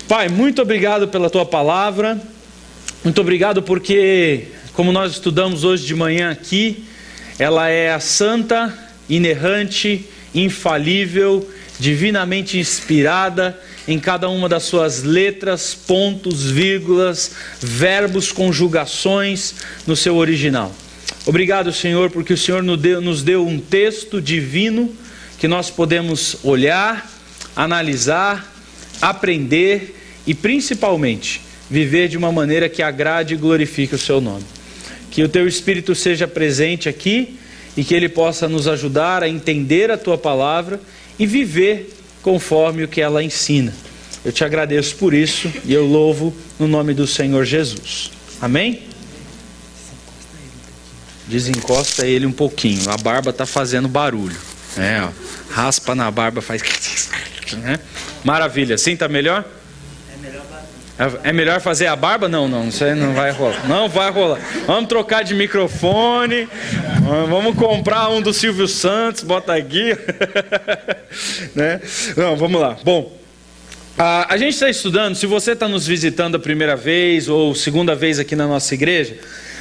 Pai, muito obrigado pela Tua palavra, muito obrigado porque, como nós estudamos hoje de manhã aqui, ela é a santa, inerrante, infalível, divinamente inspirada em cada uma das suas letras, pontos, vírgulas, verbos, conjugações no seu original. Obrigado, Senhor, porque o Senhor nos deu um texto divino que nós podemos olhar, analisar, aprender e principalmente viver de uma maneira que agrade e glorifique o seu nome. Que o teu Espírito seja presente aqui e que ele possa nos ajudar a entender a tua palavra e viver conforme o que ela ensina. Eu te agradeço por isso e eu louvo no nome do Senhor Jesus. Amém? Desencosta ele um pouquinho, a barba está fazendo barulho. Raspa na barba, faz... Maravilha, assim está melhor? É melhor fazer a barba? Não, isso aí não vai rolar. Não vai rolar. Vamos trocar de microfone. Vamos comprar um do Silvio Santos, bota aqui. Né? Não, vamos lá. Bom, a gente está estudando, se você está nos visitando a primeira vez ou segunda vez aqui na nossa igreja,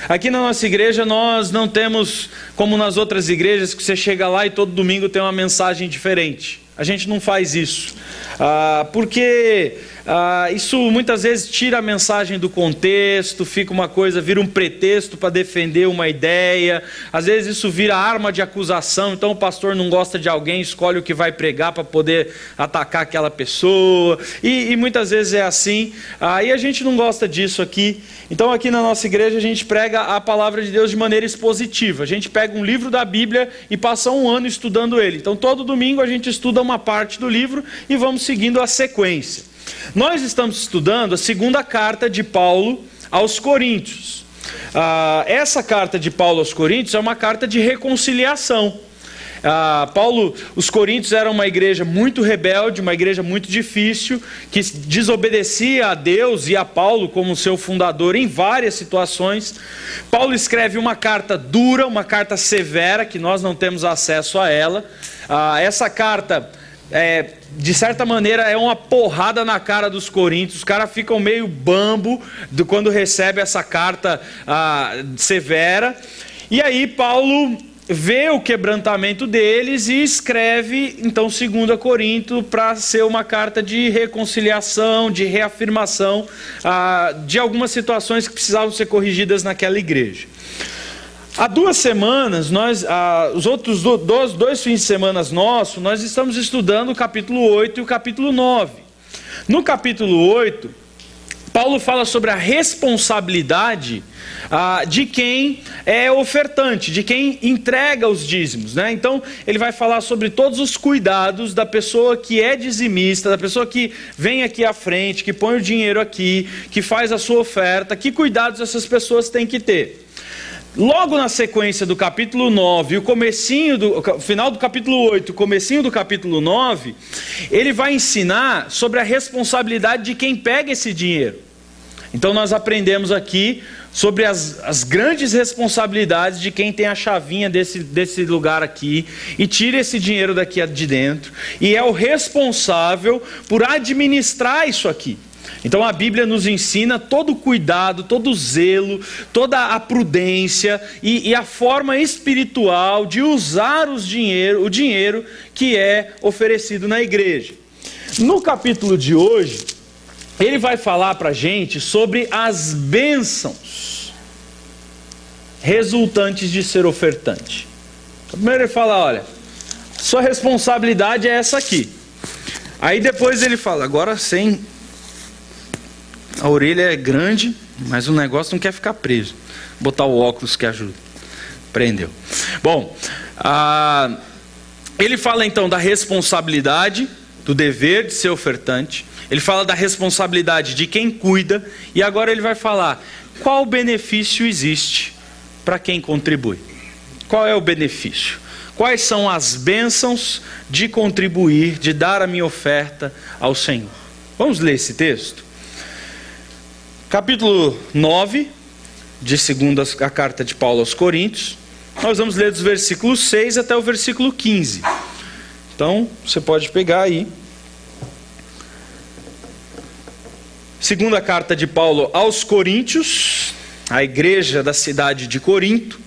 aqui na nossa igreja nós não temos, como nas outras igrejas, que você chega lá e todo domingo tem uma mensagem diferente. A gente não faz isso, porque isso muitas vezes tira a mensagem do contexto, fica uma coisa, vira um pretexto para defender uma ideia, às vezes isso vira arma de acusação, então o pastor não gosta de alguém, escolhe o que vai pregar para poder atacar aquela pessoa, e muitas vezes é assim, e a gente não gosta disso aqui. Então aqui na nossa igreja a gente prega a palavra de Deus de maneira expositiva, a gente pega um livro da Bíblia e passa um ano estudando ele, então todo domingo a gente estuda uma parte do livro e vamos seguindo a sequência. Nós estamos estudando a segunda carta de Paulo aos Coríntios. Essa carta de Paulo aos Coríntios é uma carta de reconciliação. Os Coríntios eram uma igreja muito rebelde, uma igreja muito difícil, que desobedecia a Deus e a Paulo como seu fundador em várias situações. Paulo escreve uma carta dura, uma carta severa, que nós não temos acesso a ela. Essa carta, de certa maneira, é uma porrada na cara dos coríntios. Os caras ficam meio bambo quando recebe essa carta severa. E aí Paulo vê o quebrantamento deles e escreve então 2 Coríntios para ser uma carta de reconciliação, de reafirmação de algumas situações que precisavam ser corrigidas naquela igreja. Há 2 semanas, os outros dois fins de semana nossos, nós estamos estudando o capítulo 8 e o capítulo 9. No capítulo 8, Paulo fala sobre a responsabilidade de quem é ofertante, de quem entrega os dízimos, né? Então ele vai falar sobre todos os cuidados da pessoa que é dizimista, da pessoa que vem aqui à frente, que põe o dinheiro aqui, que faz a sua oferta, que cuidados essas pessoas têm que ter. Logo na sequência do capítulo 9, o final do capítulo 8, o comecinho do capítulo 9, ele vai ensinar sobre a responsabilidade de quem pega esse dinheiro. Então nós aprendemos aqui sobre as grandes responsabilidades de quem tem a chavinha desse lugar aqui e tira esse dinheiro daqui de dentro e é o responsável por administrar isso aqui. Então a Bíblia nos ensina todo o cuidado, todo o zelo, toda a prudência e a forma espiritual de usar o dinheiro que é oferecido na igreja. No capítulo de hoje, ele vai falar para a gente sobre as bênçãos resultantes de ser ofertante. Primeiro ele fala, olha, sua responsabilidade é essa aqui. Aí depois ele fala, agora sem... A orelha é grande, mas o negócio não quer ficar preso. Vou botar o óculos que ajuda. Prendeu. Bom, ele fala então da responsabilidade, do dever de ser ofertante. Ele fala da responsabilidade de quem cuida. E agora ele vai falar qual benefício existe para quem contribui. Qual é o benefício? Quais são as bênçãos de contribuir, de dar a minha oferta ao Senhor? Vamos ler esse texto? Capítulo 9, de a carta de Paulo aos Coríntios. Nós vamos ler dos versículos 6 até o versículo 15. Então, você pode pegar aí. Segunda carta de Paulo aos Coríntios, a igreja da cidade de Corinto,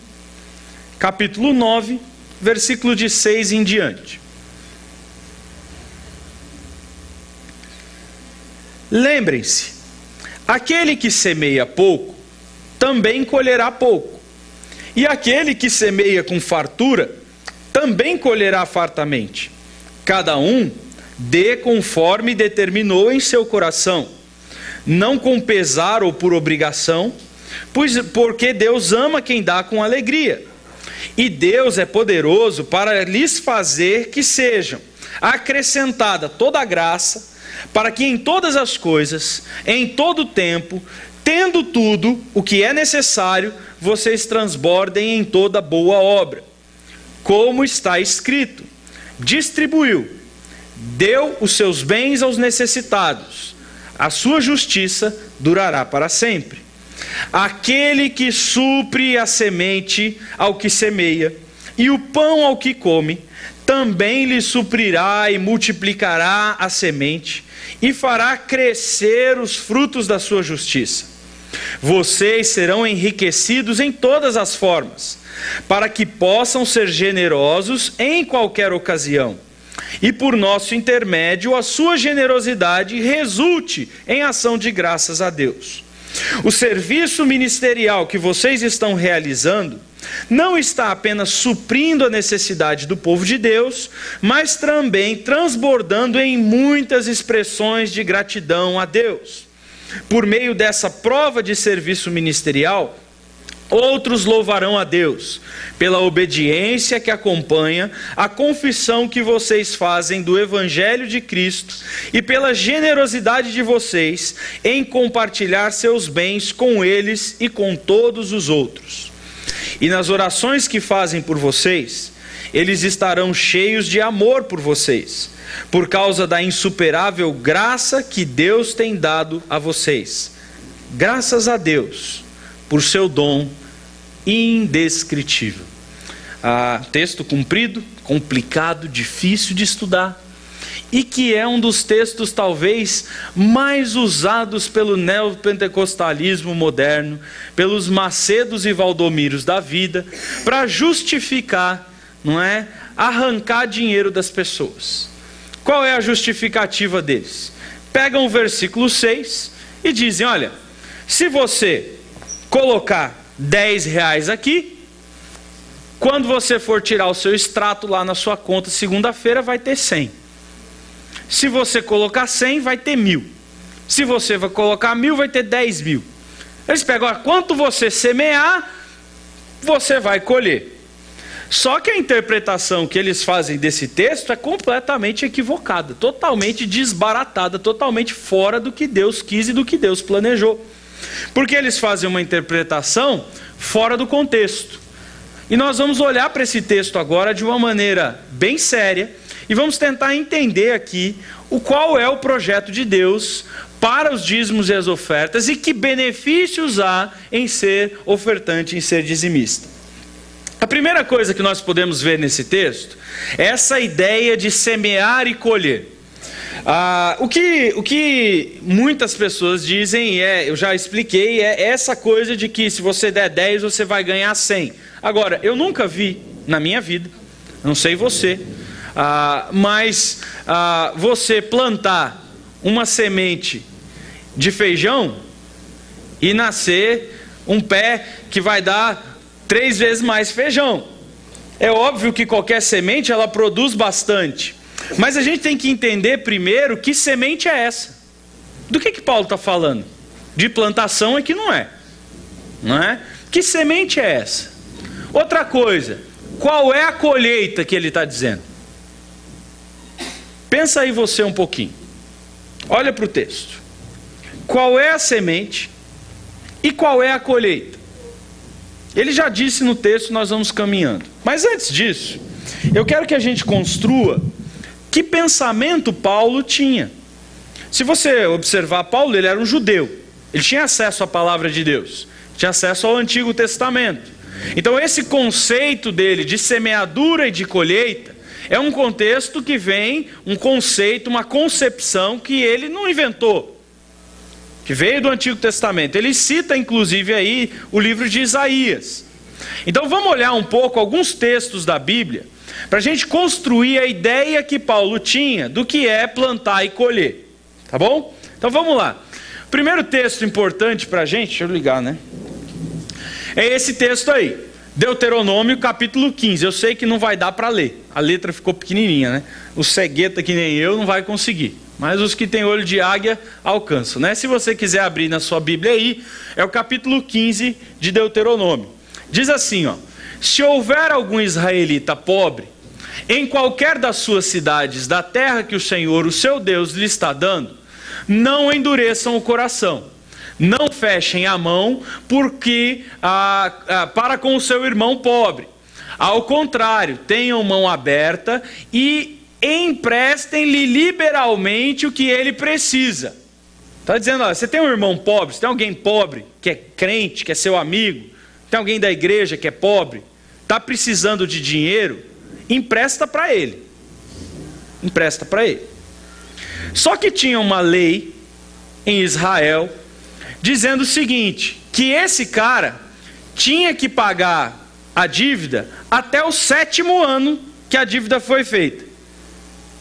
capítulo 9, versículo de 6 em diante. Lembrem-se, aquele que semeia pouco, também colherá pouco. E aquele que semeia com fartura, também colherá fartamente. Cada um dê conforme determinou em seu coração, não com pesar ou por obrigação, porque Deus ama quem dá com alegria. E Deus é poderoso para lhes fazer que sejam acrescentada toda a graça, para que em todas as coisas, em todo o tempo, tendo tudo o que é necessário, vocês transbordem em toda boa obra. Como está escrito: distribuiu, deu os seus bens aos necessitados, a sua justiça durará para sempre. Aquele que supre a semente ao que semeia, e o pão ao que come, também lhe suprirá e multiplicará a semente, e fará crescer os frutos da sua justiça. Vocês serão enriquecidos em todas as formas, para que possam ser generosos em qualquer ocasião, e por nosso intermédio a sua generosidade resulte em ação de graças a Deus. O serviço ministerial que vocês estão realizando não está apenas suprindo a necessidade do povo de Deus, mas também transbordando em muitas expressões de gratidão a Deus. Por meio dessa prova de serviço ministerial, outros louvarão a Deus pela obediência que acompanha a confissão que vocês fazem do Evangelho de Cristo e pela generosidade de vocês em compartilhar seus bens com eles e com todos os outros. E nas orações que fazem por vocês, eles estarão cheios de amor por vocês, por causa da insuperável graça que Deus tem dado a vocês. Graças a Deus por seu dom indescritível. Texto comprido, complicado, difícil de estudar, e que é um dos textos talvez mais usados pelo neopentecostalismo moderno, pelos Macedos e Valdomiros da vida, para justificar, não é, arrancar dinheiro das pessoas. Qual é a justificativa deles? Pegam o versículo 6 e dizem: olha, se você colocar R$10 aqui, quando você for tirar o seu extrato lá na sua conta segunda-feira, vai ter 100. Se você colocar 100, vai ter 1.000. Se você vai colocar 1.000, vai ter 10.000. Eles pegam: olha, quanto você semear, você vai colher. Só que a interpretação que eles fazem desse texto é completamente equivocada, totalmente desbaratada, totalmente fora do que Deus quis e do que Deus planejou. Porque eles fazem uma interpretação fora do contexto. E nós vamos olhar para esse texto agora de uma maneira bem séria e vamos tentar entender aqui qual é o projeto de Deus para os dízimos e as ofertas e que benefícios há em ser ofertante, em ser dizimista. A primeira coisa que nós podemos ver nesse texto é essa ideia de semear e colher. O que muitas pessoas dizem, eu já expliquei, é essa coisa de que se você der 10, você vai ganhar 100. Agora, eu nunca vi na minha vida, não sei você, mas você plantar uma semente de feijão e nascer um pé que vai dar 3 vezes mais feijão. É óbvio que qualquer semente ela produz bastante, mas a gente tem que entender primeiro que semente é essa. Do que Paulo está falando? De plantação é que não é? Que semente é essa? Outra coisa, qual é a colheita que ele está dizendo? Pensa aí você um pouquinho. Olha para o texto. Qual é a semente e qual é a colheita? Ele já disse no texto, nós vamos caminhando. Mas antes disso, eu quero que a gente construa que pensamento Paulo tinha. Se você observar Paulo, ele era um judeu. Ele tinha acesso à palavra de Deus. Tinha acesso ao Antigo Testamento. Então esse conceito dele de semeadura e de colheita é um contexto que vem, um conceito, uma concepção que ele não inventou. que veio do Antigo Testamento. Ele cita inclusive aí o livro de Isaías. Então vamos olhar um pouco alguns textos da Bíblia, para a gente construir a ideia que Paulo tinha do que é plantar e colher. Tá bom? Então vamos lá. O primeiro texto importante para a gente, deixa eu ligar, né? É esse texto aí, Deuteronômio capítulo 15. Eu sei que não vai dar para ler, a letra ficou pequenininha, né? O cegueta que nem eu não vai conseguir, mas os que têm olho de águia alcançam, né? Se você quiser abrir na sua Bíblia aí, é o capítulo 15 de Deuteronômio. Diz assim, ó: se houver algum israelita pobre em qualquer das suas cidades da terra que o Senhor, o seu Deus, lhe está dando, não endureçam o coração, não fechem a mão para com o seu irmão pobre. Ao contrário, tenham mão aberta e emprestem-lhe liberalmente o que ele precisa. Está dizendo, ó, você tem um irmão pobre, você tem alguém pobre que é crente, que é seu amigo, tem alguém da igreja que é pobre, está precisando de dinheiro, empresta para ele. Empresta para ele. Só que tinha uma lei em Israel dizendo o seguinte, que esse cara tinha que pagar a dívida até o 7º ano que a dívida foi feita.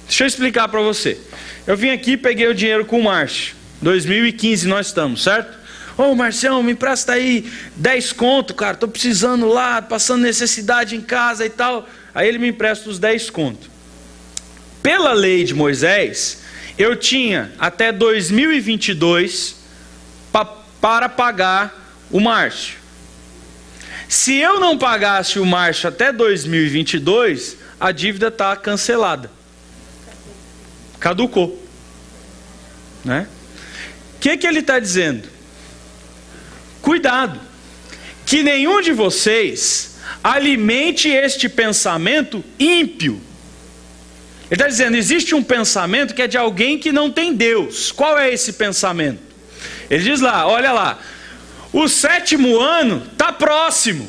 Deixa eu explicar para você. Eu vim aqui e peguei o dinheiro com o Márcio. 2015 nós estamos, certo? Ô Marcião, me empresta aí 10 conto, cara, tô precisando lá, passando necessidade em casa e tal. Aí ele me empresta os 10 conto. Pela lei de Moisés, eu tinha até 2022 para pagar o Márcio. Se eu não pagasse o Márcio até 2022, a dívida está cancelada. Caducou. Né? O que ele está dizendo? Cuidado, que nenhum de vocês alimente este pensamento ímpio. Ele está dizendo, existe um pensamento que é de alguém que não tem Deus. Qual é esse pensamento? Ele diz lá, olha lá, o 7º ano está próximo.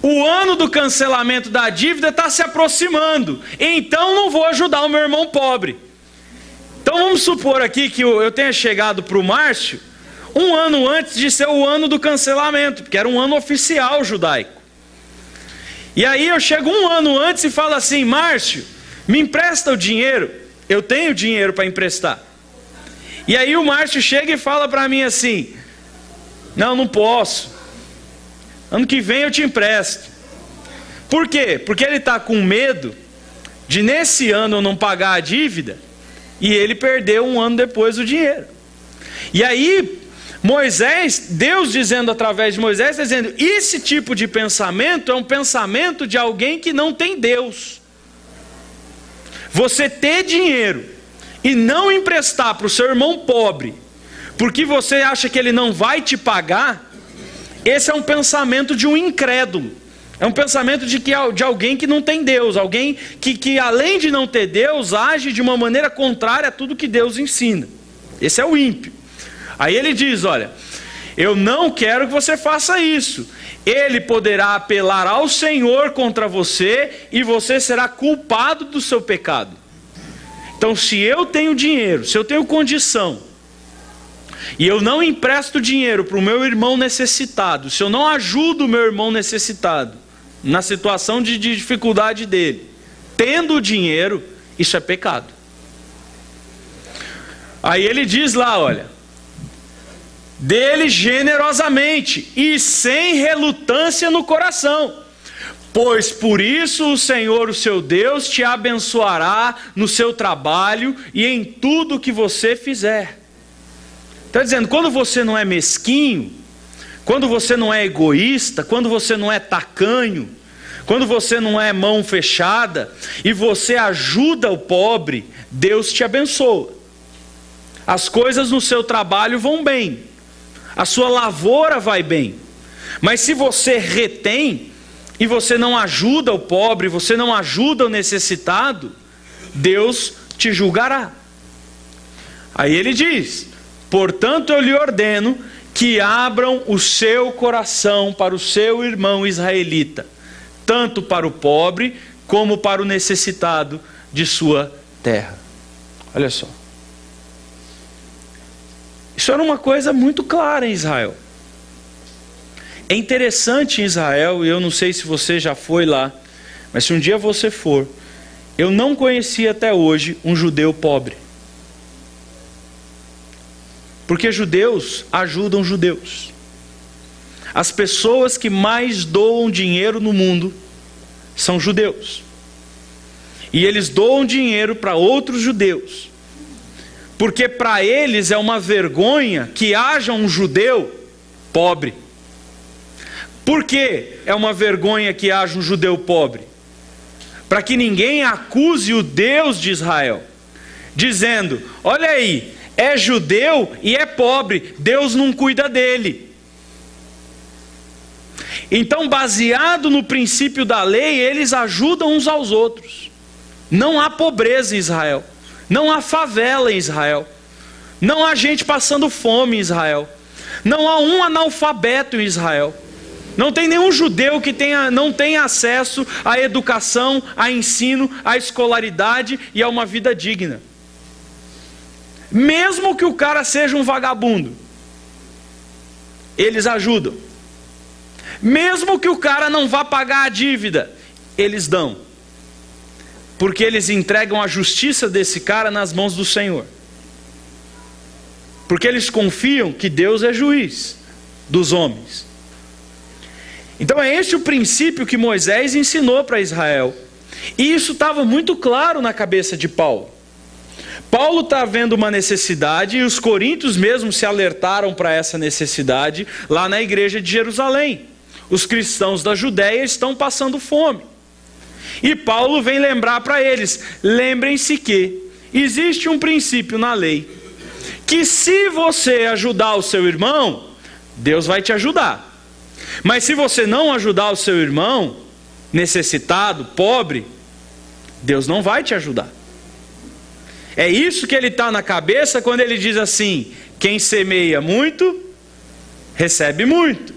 O ano do cancelamento da dívida está se aproximando. Então não vou ajudar o meu irmão pobre. Então vamos supor aqui que eu tenha chegado para o Márcio um ano antes de ser o ano do cancelamento, porque era um ano oficial judaico. E aí eu chego um ano antes e falo assim, Márcio, me empresta o dinheiro, eu tenho dinheiro para emprestar. E aí o Márcio chega e fala para mim assim, não posso, ano que vem eu te empresto. Por quê? Porque ele está com medo de nesse ano eu não pagar a dívida e ele perdeu um ano depois o dinheiro. E aí Moisés, Deus dizendo através de Moisés, dizendo, esse tipo de pensamento é um pensamento de alguém que não tem Deus. Você ter dinheiro e não emprestar para o seu irmão pobre, porque você acha que ele não vai te pagar, esse é um pensamento de um incrédulo. É um pensamento de alguém que não tem Deus, alguém que além de não ter Deus, age de uma maneira contrária a tudo que Deus ensina. Esse é o ímpio. Aí ele diz, olha, eu não quero que você faça isso. Ele poderá apelar ao Senhor contra você e você será culpado do seu pecado. Então, se eu tenho dinheiro, se eu tenho condição, e eu não empresto dinheiro para o meu irmão necessitado, se eu não ajudo o meu irmão necessitado na situação de dificuldade dele, tendo o dinheiro, isso é pecado. Aí ele diz lá, olha, dele generosamente e sem relutância no coração, pois por isso o Senhor, o seu Deus, te abençoará no seu trabalho e em tudo que você fizer. Está dizendo, quando você não é mesquinho, quando você não é egoísta, quando você não é tacanho, quando você não é mão fechada e você ajuda o pobre, Deus te abençoa. As coisas no seu trabalho vão bem, a sua lavoura vai bem. Mas se você retém e você não ajuda o pobre, você não ajuda o necessitado, Deus te julgará. Aí ele diz, portanto eu lhe ordeno que abram o seu coração para o seu irmão israelita, tanto para o pobre como para o necessitado de sua terra. Olha só. Isso era uma coisa muito clara em Israel. É interessante em Israel, e eu não sei se você já foi lá, mas se um dia você for, eu não conheci até hoje um judeu pobre. Porque judeus ajudam judeus. As pessoas que mais doam dinheiro no mundo são judeus. E eles doam dinheiro para outros judeus. Porque para eles é uma vergonha que haja um judeu pobre. Por que é uma vergonha que haja um judeu pobre? Para que ninguém acuse o Deus de Israel, dizendo: olha aí, é judeu e é pobre, Deus não cuida dele. Então, baseado no princípio da lei, eles ajudam uns aos outros. Não há pobreza em Israel, não há favela em Israel, não há gente passando fome em Israel, não há um analfabeto em Israel. Não tem nenhum judeu que não tenha acesso à educação, a ensino, à escolaridade e a uma vida digna. Mesmo que o cara seja um vagabundo, eles ajudam. Mesmo que o cara não vá pagar a dívida, eles dão. Porque eles entregam a justiça desse cara nas mãos do Senhor. Porque eles confiam que Deus é juiz dos homens. Então é este o princípio que Moisés ensinou para Israel. E isso estava muito claro na cabeça de Paulo. Paulo está vendo uma necessidade, e os coríntios mesmo se alertaram para essa necessidade lá na igreja de Jerusalém. Os cristãos da Judéia estão passando fome. E Paulo vem lembrar para eles: lembrem-se que existe um princípio na lei, que se você ajudar o seu irmão, Deus vai te ajudar. Mas se você não ajudar o seu irmão necessitado, pobre, Deus não vai te ajudar. É isso que ele está na cabeça quando ele diz assim: quem semeia muito, recebe muito.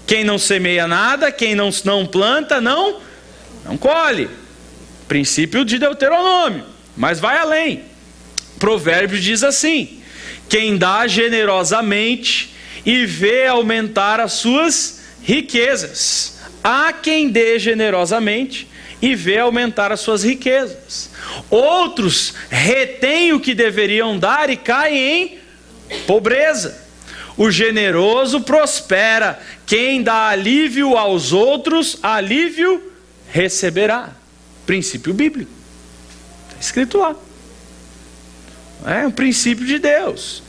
Quem não semeia nada, quem não planta, não colhe. Princípio de Deuteronômio, mas vai além. Provérbios diz assim: quem dá generosamente e vê aumentar as suas riquezas. Há quem dê generosamente e vê aumentar as suas riquezas. Outros retêm o que deveriam dar e caem em pobreza. O generoso prospera. Quem dá alívio aos outros, alívio receberá. Princípio bíblico. Está escrito lá. É um princípio de Deus.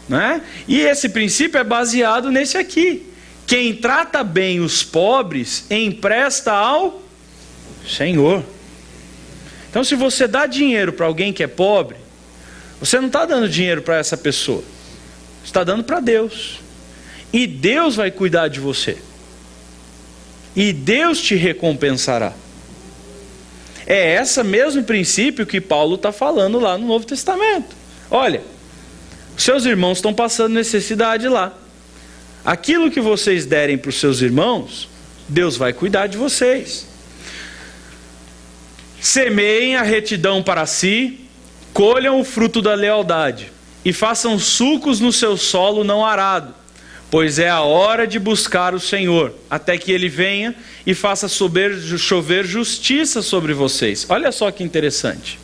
Né? E esse princípio é baseado nesse aqui: quem trata bem os pobres, empresta ao Senhor. Então, se você dá dinheiro para alguém que é pobre, você não está dando dinheiro para essa pessoa, você está dando para Deus. E Deus vai cuidar de você. E Deus te recompensará. É esse mesmo princípio que Paulo está falando lá no Novo Testamento. Olha, seus irmãos estão passando necessidade lá. Aquilo que vocês derem para os seus irmãos, Deus vai cuidar de vocês. Semeiem a retidão para si, colham o fruto da lealdade, e façam sulcos no seu solo não arado, pois é a hora de buscar o Senhor, até que Ele venha e faça chover justiça sobre vocês. Olha só que interessante.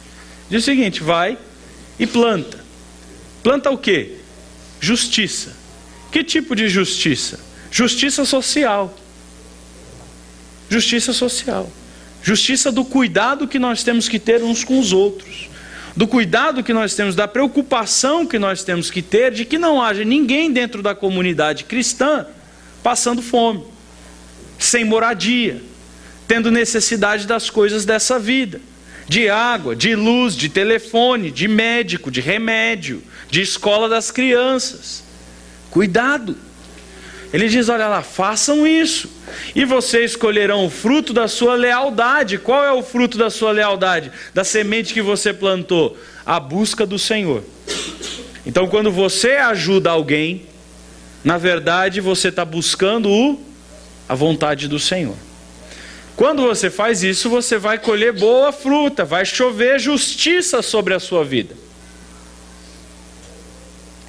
Diz o seguinte: vai e planta. Planta o quê? Justiça. Que tipo de justiça? Justiça social. Justiça social. Justiça do cuidado que nós temos que ter uns com os outros. Do cuidado que nós temos, da preocupação que nós temos que ter de que não haja ninguém dentro da comunidade cristã passando fome, sem moradia, tendo necessidade das coisas dessa vida. De água, de luz, de telefone, de médico, de remédio, de escola das crianças. Cuidado. Ele diz: olha lá, façam isso, e vocês colherão o fruto da sua lealdade. Qual é o fruto da sua lealdade? Da semente que você plantou? A busca do Senhor. Então, quando você ajuda alguém, na verdade você está buscando a vontade do Senhor. Quando você faz isso, você vai colher boa fruta, vai chover justiça sobre a sua vida.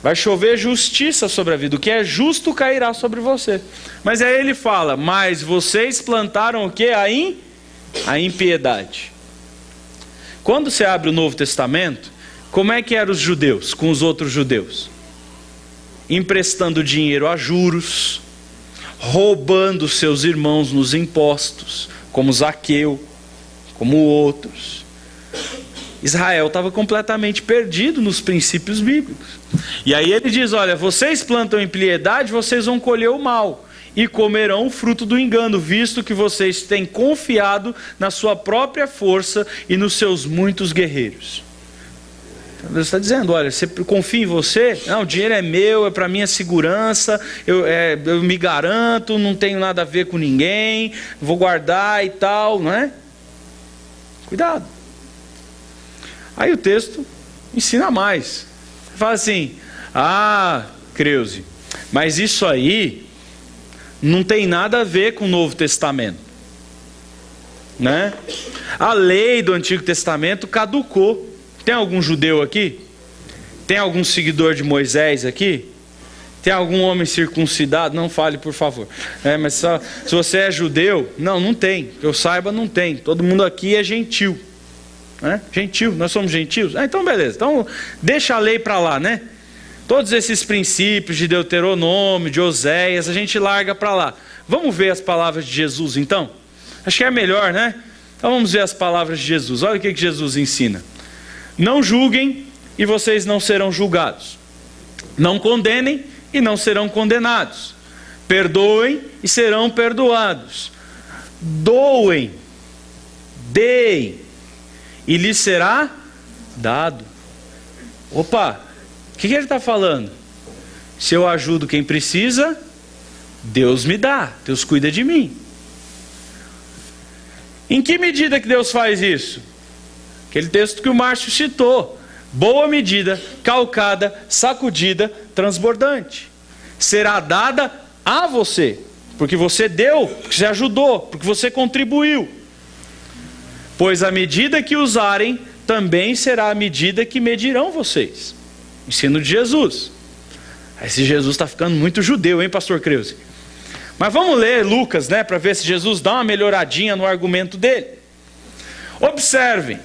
Vai chover justiça sobre a vida. O que é justo cairá sobre você. Mas aí ele fala, mas vocês plantaram o quê? A impiedade. Quando você abre o Novo Testamento, como é que eram os judeus com os outros judeus? Emprestando dinheiro a juros, roubando seus irmãos nos impostos, como Zaqueu, como outros. Israel estava completamente perdido nos princípios bíblicos. E aí ele diz, olha, vocês plantam impiedade, vocês vão colher o mal e comerão o fruto do engano, visto que vocês têm confiado na sua própria força e nos seus muitos guerreiros. Então Deus está dizendo, olha, você confia em você? Não, o dinheiro é meu, é para minha segurança, eu me garanto, não tenho nada a ver com ninguém, vou guardar e tal, não é? Cuidado. Aí o texto ensina mais. Fala assim, Creuze, mas isso aí não tem nada a ver com o Novo Testamento, né? A lei do Antigo Testamento caducou. Tem algum judeu aqui? Tem algum seguidor de Moisés aqui? Tem algum homem circuncidado? Não fale, por favor. Mas só, se você é judeu, não tem. Que eu saiba, não tem. Todo mundo aqui é gentil. Gentil, nós somos gentios? Então beleza, então deixa a lei para lá, né? Todos esses princípios de Deuteronômio, de Oséias, a gente larga para lá. Vamos ver as palavras de Jesus então? Acho que é melhor, né? Então vamos ver as palavras de Jesus. Olha o que Jesus ensina. Não julguem e vocês não serão julgados. Não condenem e não serão condenados. Perdoem e serão perdoados. Doem, deem, e lhe será dado. Opa, o que ele está falando? Se eu ajudo quem precisa, Deus me dá, Deus cuida de mim. Em que medida que Deus faz isso? Aquele texto que o Márcio citou. Boa medida, calcada, sacudida, transbordante. Será dada a você, porque você deu, porque você ajudou, porque você contribuiu. Pois a medida que usarem, também será a medida que medirão vocês. Ensino de Jesus. Esse Jesus está ficando muito judeu, hein, pastor Creuze? Mas vamos ler Lucas, né, para ver se Jesus dá uma melhoradinha no argumento dele. Observem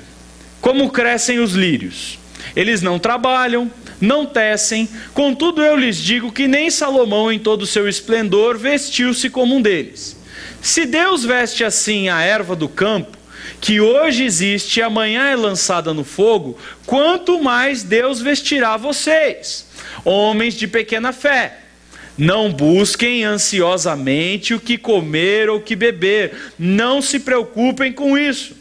como crescem os lírios. Eles não trabalham, não tecem, contudo eu lhes digo que nem Salomão em todo o seu esplendor vestiu-se como um deles. Se Deus veste assim a erva do campo, que hoje existe e amanhã é lançada no fogo, quanto mais Deus vestirá vocês, homens de pequena fé. Não busquem ansiosamente o que comer ou o que beber, não se preocupem com isso,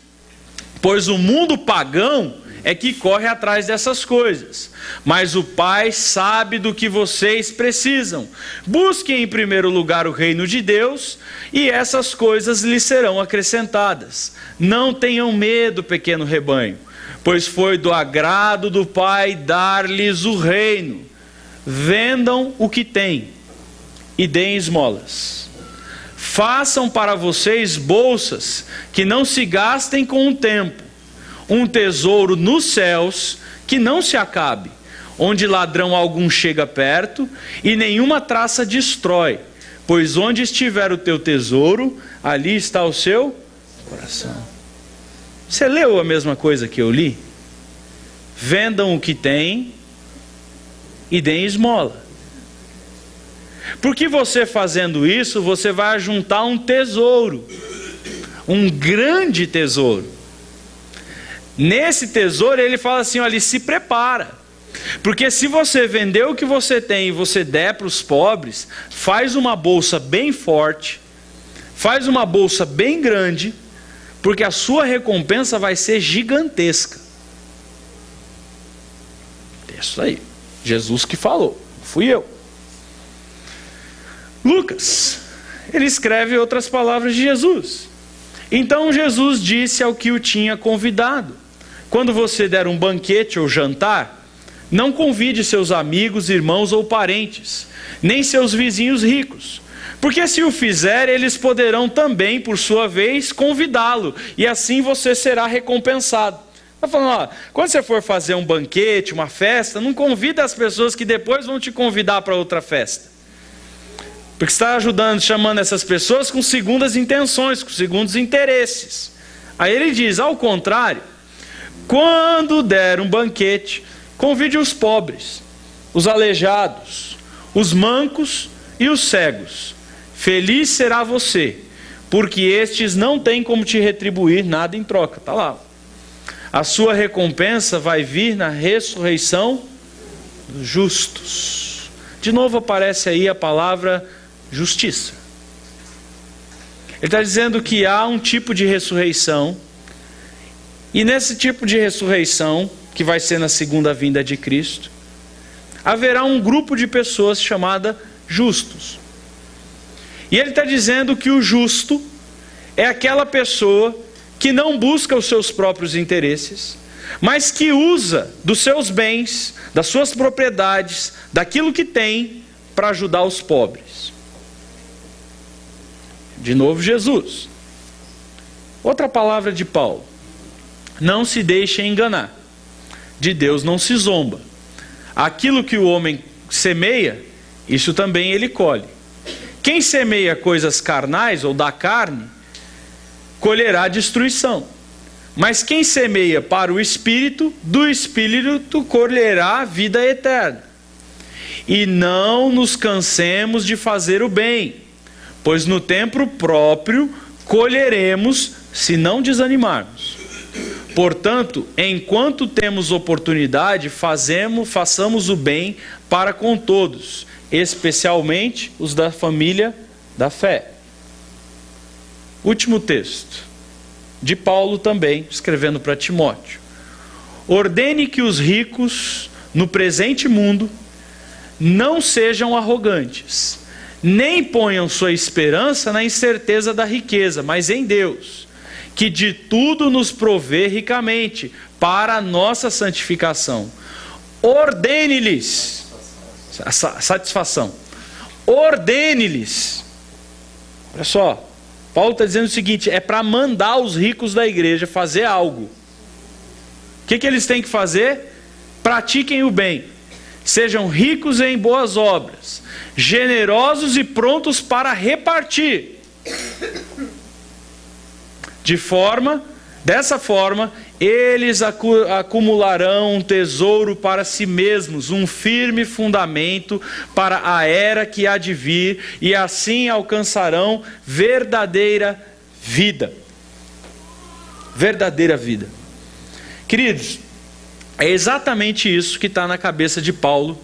pois o mundo pagão é que corre atrás dessas coisas, mas o Pai sabe do que vocês precisam. Busquem em primeiro lugar o reino de Deus, e essas coisas lhes serão acrescentadas. Não tenham medo, pequeno rebanho, pois foi do agrado do Pai dar-lhes o reino. Vendam o que têm e deem esmolas. Façam para vocês bolsas que não se gastem com o tempo, um tesouro nos céus que não se acabe, onde ladrão algum chega perto e nenhuma traça destrói, pois onde estiver o teu tesouro, ali está o seu coração. Você leu a mesma coisa que eu li? Vendam o que têm e deem esmola. Porque você fazendo isso, você vai juntar um tesouro, um grande tesouro. Nesse tesouro ele fala assim, olha, se prepara, porque se você vender o que você tem e você der para os pobres, faz uma bolsa bem forte, faz uma bolsa bem grande, porque a sua recompensa vai ser gigantesca. Isso aí, Jesus que falou, fui eu. Lucas, ele escreve outras palavras de Jesus. Então Jesus disse ao que o tinha convidado: quando você der um banquete ou jantar, não convide seus amigos, irmãos ou parentes, nem seus vizinhos ricos, porque se o fizer, eles poderão também, por sua vez, convidá-lo, e assim você será recompensado. Está falando, quando você for fazer um banquete, uma festa, não convida as pessoas que depois vão te convidar para outra festa. Porque você está ajudando, chamando essas pessoas com segundas intenções, com segundos interesses. Aí ele diz, ao contrário, quando der um banquete, convide os pobres, os aleijados, os mancos e os cegos. Feliz será você, porque estes não têm como te retribuir nada em troca. Está lá. A sua recompensa vai vir na ressurreição dos justos. De novo aparece aí a palavra justiça. Ele está dizendo que há um tipo de ressurreição, e nesse tipo de ressurreição, que vai ser na segunda vinda de Cristo, haverá um grupo de pessoas chamada justos. E ele está dizendo que o justo é aquela pessoa que não busca os seus próprios interesses, mas que usa dos seus bens, das suas propriedades, daquilo que tem, para ajudar os pobres. De novo, Jesus. Outra palavra de Paulo. Não se deixe enganar. De Deus não se zomba. Aquilo que o homem semeia, isso também ele colhe. Quem semeia coisas carnais ou da carne, colherá destruição. Mas quem semeia para o Espírito, do Espírito colherá a vida eterna. E não nos cansemos de fazer o bem, pois no tempo próprio colheremos se não desanimarmos. Portanto, enquanto temos oportunidade, façamos o bem para com todos, especialmente os da família da fé. Último texto, de Paulo também, escrevendo para Timóteo. Ordene que os ricos no presente mundo não sejam arrogantes, nem ponham sua esperança na incerteza da riqueza, mas em Deus, que de tudo nos provê ricamente para a nossa santificação. Ordene-lhes, satisfação, ordene-lhes. Olha só, Paulo está dizendo o seguinte, é para mandar os ricos da igreja fazer algo. O que eles têm que fazer? Pratiquem o bem, sejam ricos em boas obras, generosos e prontos para repartir. Dessa forma, eles acumularão um tesouro para si mesmos, um firme fundamento para a era que há de vir, e assim alcançarão verdadeira vida. Verdadeira vida. Queridos, é exatamente isso que está na cabeça de Paulo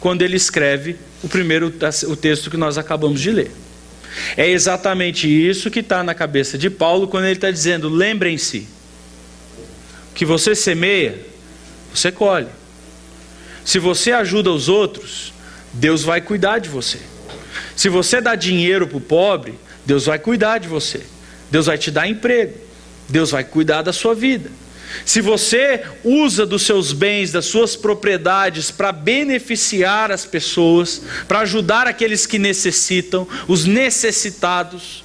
quando ele escreve o texto que nós acabamos de ler. É exatamente isso que está na cabeça de Paulo quando ele está dizendo, lembrem-se, que você semeia, você colhe. Se você ajuda os outros, Deus vai cuidar de você. Se você dá dinheiro para o pobre, Deus vai cuidar de você. Deus vai te dar emprego. Deus vai cuidar da sua vida. Se você usa dos seus bens, das suas propriedades para beneficiar as pessoas, para ajudar aqueles que necessitam, os necessitados,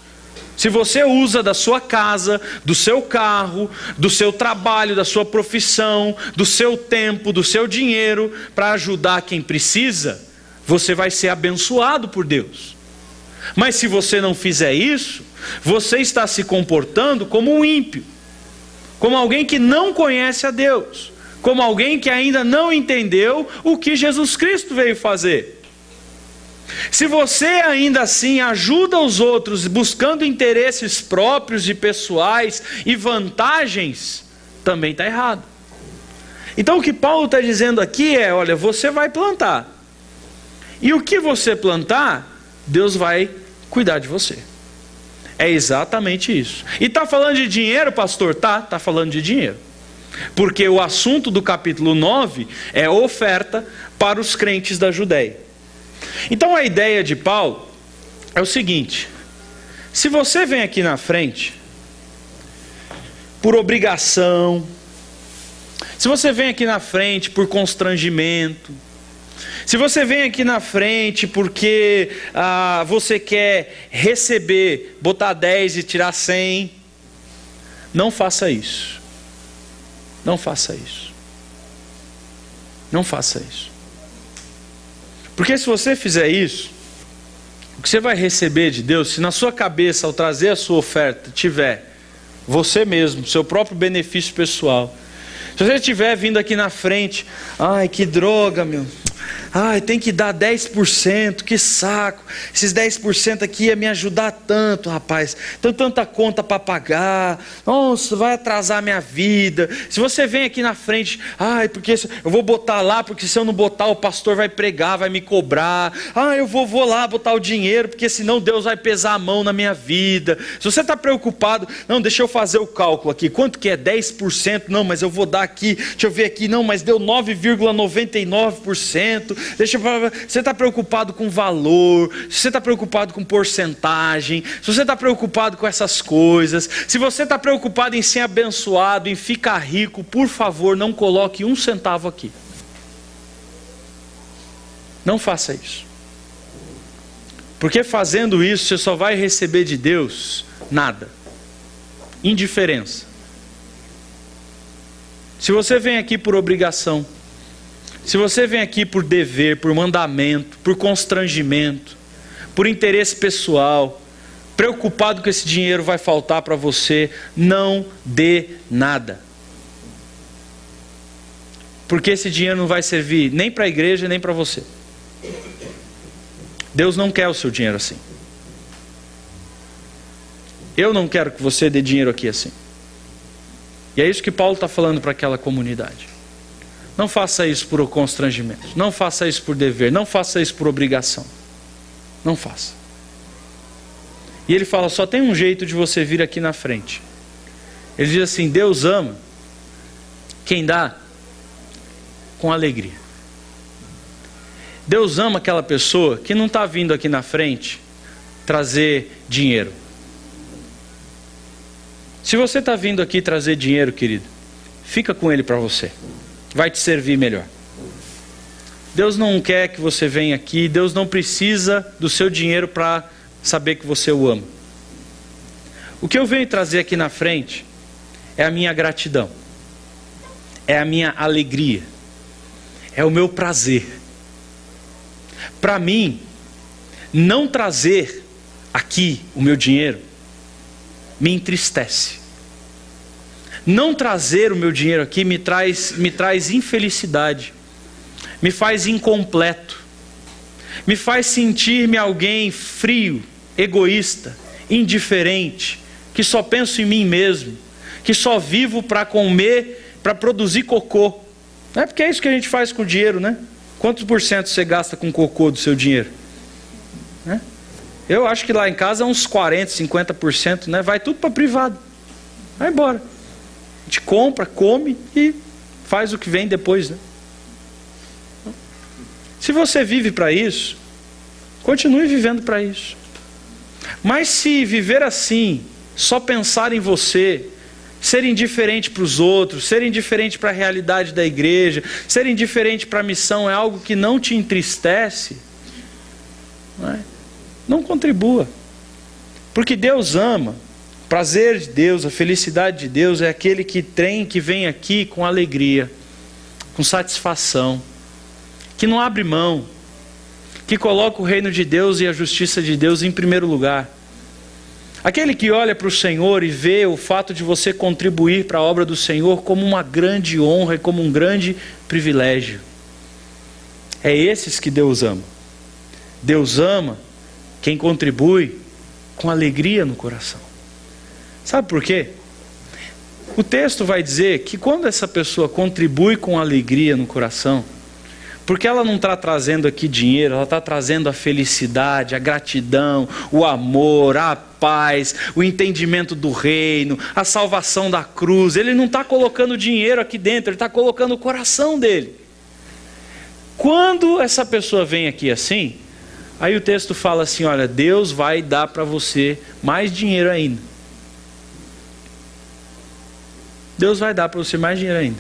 se você usa da sua casa, do seu carro, do seu trabalho, da sua profissão, do seu tempo, do seu dinheiro, para ajudar quem precisa, você vai ser abençoado por Deus. Mas se você não fizer isso, você está se comportando como um ímpio, como alguém que não conhece a Deus, como alguém que ainda não entendeu o que Jesus Cristo veio fazer. Se você ainda assim ajuda os outros buscando interesses próprios e pessoais e vantagens, também está errado. Então o que Paulo está dizendo aqui é, olha, você vai plantar. E o que você plantar, Deus vai cuidar de você. É exatamente isso. E está falando de dinheiro, pastor? Está falando de dinheiro. Porque o assunto do capítulo 9 é oferta para os crentes da Judéia. Então a ideia de Paulo é o seguinte: se você vem aqui na frente por obrigação, se você vem aqui na frente por constrangimento, se você vem aqui na frente porque você quer receber, botar 10 e tirar 100, não faça isso. Não faça isso. Não faça isso. Porque se você fizer isso, o que você vai receber de Deus, se na sua cabeça, ao trazer a sua oferta, tiver você mesmo, seu próprio benefício pessoal. Se você estiver vindo aqui na frente, ai que droga meu, ai tem que dar 10%, que saco, esses 10% aqui ia me ajudar tanto rapaz, tem tanta conta para pagar, nossa vai atrasar a minha vida. Se você vem aqui na frente, ai porque eu vou botar lá, porque se eu não botar o pastor vai pregar, vai me cobrar, eu vou lá botar o dinheiro, porque senão Deus vai pesar a mão na minha vida. Se você está preocupado, não, deixa eu fazer o cálculo aqui, quanto que é 10%, não, mas eu vou dar aqui, deixa eu ver aqui, não, mas deu 9,99%, você está preocupado com valor, se você está preocupado com porcentagem, se você está preocupado com essas coisas, se você está preocupado em ser abençoado, em ficar rico, por favor, não coloque um centavo aqui. Não faça isso. Porque fazendo isso, você só vai receber de Deus nada. Indiferença. Se você vem aqui por obrigação, se você vem aqui por dever, por mandamento, por constrangimento, por interesse pessoal, preocupado que esse dinheiro vai faltar para você, não dê nada. Porque esse dinheiro não vai servir nem para a igreja, nem para você. Deus não quer o seu dinheiro assim. Eu não quero que você dê dinheiro aqui assim. E é isso que Paulo está falando para aquela comunidade. Não faça isso por constrangimento. Não faça isso por dever. Não faça isso por obrigação. Não faça. E ele fala, só tem um jeito de você vir aqui na frente. Ele diz assim, Deus ama quem dá com alegria. Deus ama aquela pessoa que não está vindo aqui na frente trazer dinheiro. Se você está vindo aqui trazer dinheiro, querido, fica com ele para você. Vai te servir melhor. Deus não quer que você venha aqui, Deus não precisa do seu dinheiro para saber que você o ama. O que eu venho trazer aqui na frente é a minha gratidão, é a minha alegria, é o meu prazer. Para mim, não trazer aqui o meu dinheiro me entristece. Não trazer o meu dinheiro aqui me traz infelicidade, me faz incompleto, me faz sentir-me alguém frio, egoísta, indiferente, que só penso em mim mesmo, que só vivo para comer, para produzir cocô. Não é porque é isso que a gente faz com o dinheiro, né? Quantos por cento você gasta com cocô do seu dinheiro? Né? Eu acho que lá em casa é uns 40%, 50%, né? Vai tudo para privado, vai embora. A gente compra, come e faz o que vem depois, né? Se você vive para isso, continue vivendo para isso. Mas se viver assim, só pensar em você, ser indiferente para os outros, ser indiferente para a realidade da igreja, ser indiferente para a missão é algo que não te entristece, não contribua. Porque Deus ama. O prazer de Deus, a felicidade de Deus é aquele que vem aqui com alegria, com satisfação, que não abre mão, que coloca o reino de Deus e a justiça de Deus em primeiro lugar. Aquele que olha para o Senhor e vê o fato de você contribuir para a obra do Senhor como uma grande honra e como um grande privilégio. É esses que Deus ama. Deus ama quem contribui com alegria no coração. Sabe por quê? O texto vai dizer que quando essa pessoa contribui com alegria no coração, porque ela não está trazendo aqui dinheiro, ela está trazendo a felicidade, a gratidão, o amor, a paz, o entendimento do reino, a salvação da cruz. Ele não está colocando dinheiro aqui dentro, ele está colocando o coração dele. Quando essa pessoa vem aqui assim, aí o texto fala assim, olha, Deus vai dar para você mais dinheiro ainda. Deus vai dar para você mais dinheiro ainda.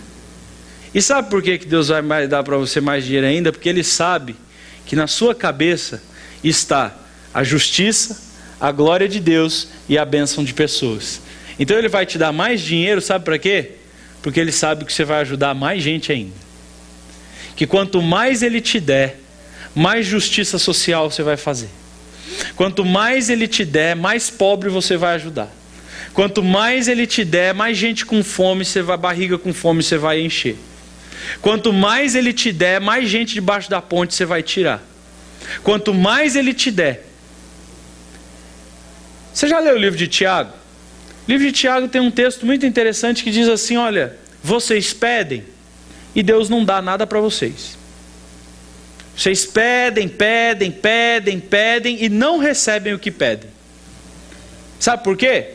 E sabe por que Deus vai dar para você mais dinheiro ainda? Porque Ele sabe que na sua cabeça está a justiça, a glória de Deus e a bênção de pessoas. Então Ele vai te dar mais dinheiro, sabe para quê? Porque Ele sabe que você vai ajudar mais gente ainda. Que quanto mais Ele te der, mais justiça social você vai fazer. Quanto mais Ele te der, mais pobre você vai ajudar. Quanto mais Ele te der, mais gente com fome, barriga com fome você vai encher. Quanto mais Ele te der, mais gente debaixo da ponte você vai tirar. Quanto mais Ele te der. Você já leu o livro de Tiago? O livro de Tiago tem um texto muito interessante que diz assim, olha, vocês pedem e Deus não dá nada para vocês. Vocês pedem e não recebem o que pedem. Sabe por quê?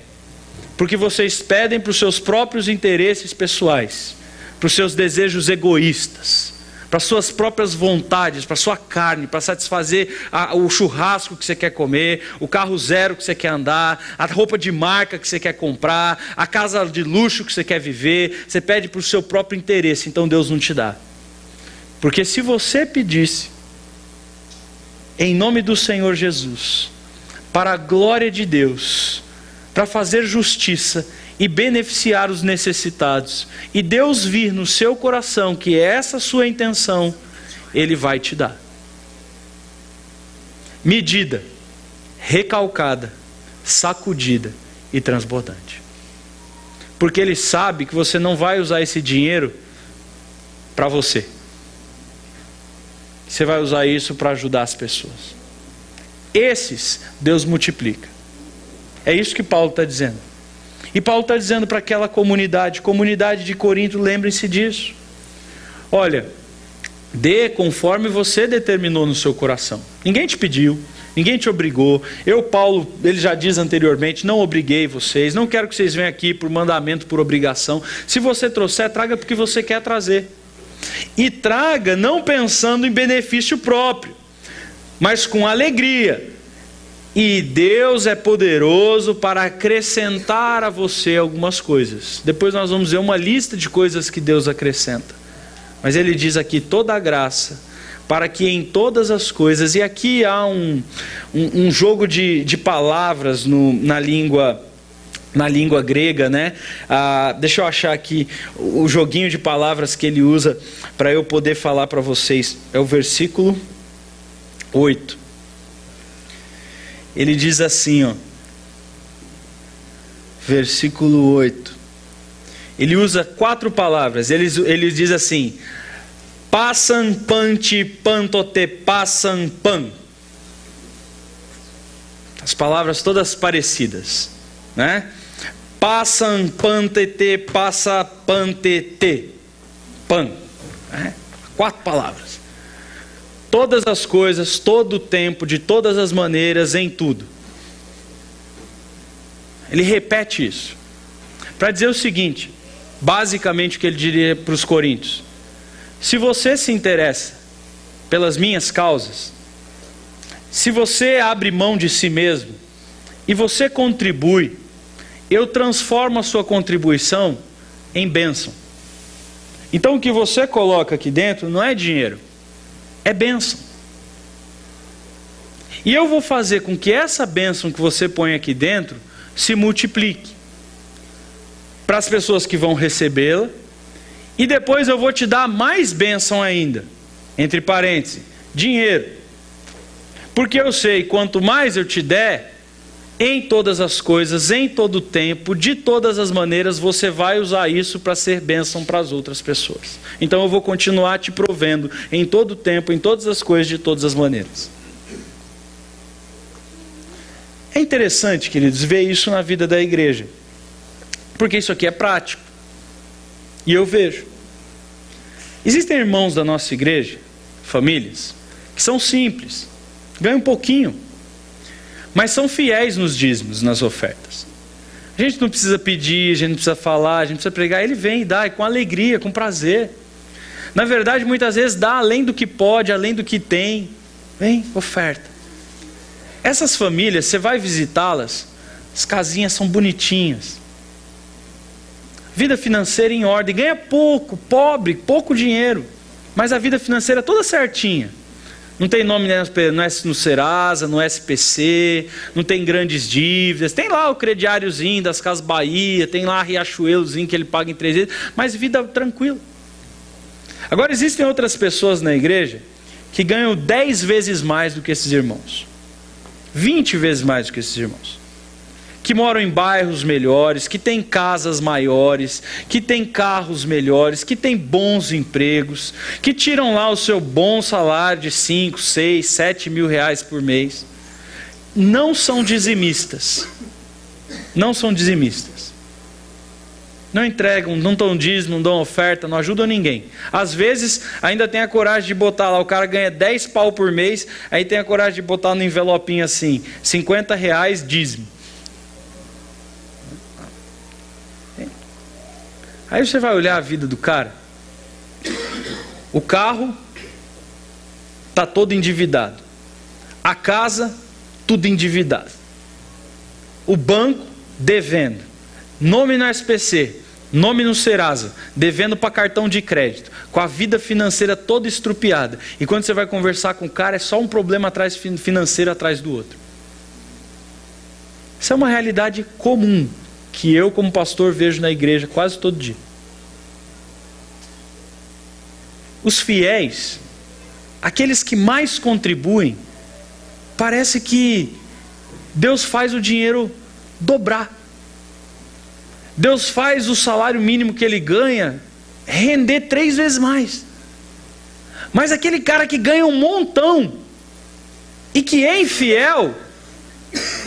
Porque vocês pedem para os seus próprios interesses pessoais, para os seus desejos egoístas, para as suas próprias vontades, para a sua carne, para satisfazer o churrasco que você quer comer, o carro zero que você quer andar, a roupa de marca que você quer comprar, a casa de luxo que você quer viver. Você pede para o seu próprio interesse, então Deus não te dá. Porque se você pedisse, em nome do Senhor Jesus, para a glória de Deus, para fazer justiça e beneficiar os necessitados, e Deus vir no seu coração que é essa a sua intenção, Ele vai te dar. Medida, recalcada, sacudida e transbordante. Porque Ele sabe que você não vai usar esse dinheiro para você. Você vai usar isso para ajudar as pessoas. Esses Deus multiplica. É isso que Paulo está dizendo. E Paulo está dizendo para aquela comunidade de Corinto, lembrem-se disso. Olha, dê conforme você determinou no seu coração. Ninguém te pediu, ninguém te obrigou. Eu, Paulo, ele já diz anteriormente, não obriguei vocês, não quero que vocês venham aqui por mandamento, por obrigação. Se você trouxer, traga porque você quer trazer. E traga não pensando em benefício próprio, mas com alegria. E Deus é poderoso para acrescentar a você algumas coisas. Depois nós vamos ver uma lista de coisas que Deus acrescenta. Mas Ele diz aqui toda a graça, para que em todas as coisas, e aqui há um jogo de palavras na língua grega, né? Deixa eu achar aqui o joguinho de palavras que ele usa para eu poder falar para vocês. É o versículo 8. Ele diz assim, ó, versículo 8. Ele usa 4 palavras. Ele diz assim: passam panti pantote passam pan. As palavras todas parecidas, né? Passam pantete passa pantete pan, né? 4 palavras. Todas as coisas, todo o tempo, de todas as maneiras, em tudo. Ele repete isso para dizer o seguinte, basicamente o que ele diria para os coríntios: se você se interessa pelas minhas causas, se você abre mão de si mesmo e você contribui, eu transformo a sua contribuição em bênção. Então o que você coloca aqui dentro não é dinheiro, é bênção. E eu vou fazer com que essa bênção que você põe aqui dentro se multiplique para as pessoas que vão recebê-la, e depois eu vou te dar mais bênção ainda, entre parênteses, dinheiro. Porque eu sei, quanto mais eu te der, em todas as coisas, em todo o tempo, de todas as maneiras, você vai usar isso para ser bênção para as outras pessoas. Então eu vou continuar te provendo em todo o tempo, em todas as coisas, de todas as maneiras. É interessante, queridos, ver isso na vida da igreja, porque isso aqui é prático. E eu vejo. Existem irmãos da nossa igreja, famílias, que são simples, ganham um pouquinho, mas são fiéis nos dízimos, nas ofertas. A gente não precisa pedir, a gente não precisa falar, a gente precisa pregar. Ele vem e dá, e com alegria, com prazer. Na verdade, muitas vezes dá além do que pode, além do que tem. Vem, oferta. Essas famílias, você vai visitá-las, as casinhas são bonitinhas. Vida financeira em ordem, ganha pouco, pobre, pouco dinheiro. Mas a vida financeira é toda certinha. Não tem nome no Serasa, no SPC, não tem grandes dívidas. Tem lá o crediáriozinho das Casas Bahia, tem lá a Riachuelozinho que ele paga em 3 vezes, mas vida tranquila. Agora existem outras pessoas na igreja que ganham 10 vezes mais do que esses irmãos. 20 vezes mais do que esses irmãos. Que moram em bairros melhores, que têm casas maiores, que têm carros melhores, que têm bons empregos, que tiram lá o seu bom salário de 5, 6, 7 mil reais por mês. Não são dizimistas. Não são dizimistas. Não entregam, não dão dízimo, não dão oferta, não ajudam ninguém. Às vezes ainda tem a coragem de botar lá, o cara ganha 10 pau por mês, aí tem a coragem de botar no envelopinho assim, 50 reais dízimo. Aí você vai olhar a vida do cara, o carro está todo endividado, a casa tudo endividado, o banco devendo, nome no SPC, nome no Serasa, devendo para cartão de crédito, com a vida financeira toda estrupiada, e quando você vai conversar com o cara é só um problema financeiro atrás do outro. Isso é uma realidade comum que eu como pastor vejo na igreja quase todo dia. Os fiéis, aqueles que mais contribuem, parece que Deus faz o dinheiro dobrar. Deus faz o salário mínimo que ele ganha render 3 vezes mais. Mas aquele cara que ganha um montão e que é infiel,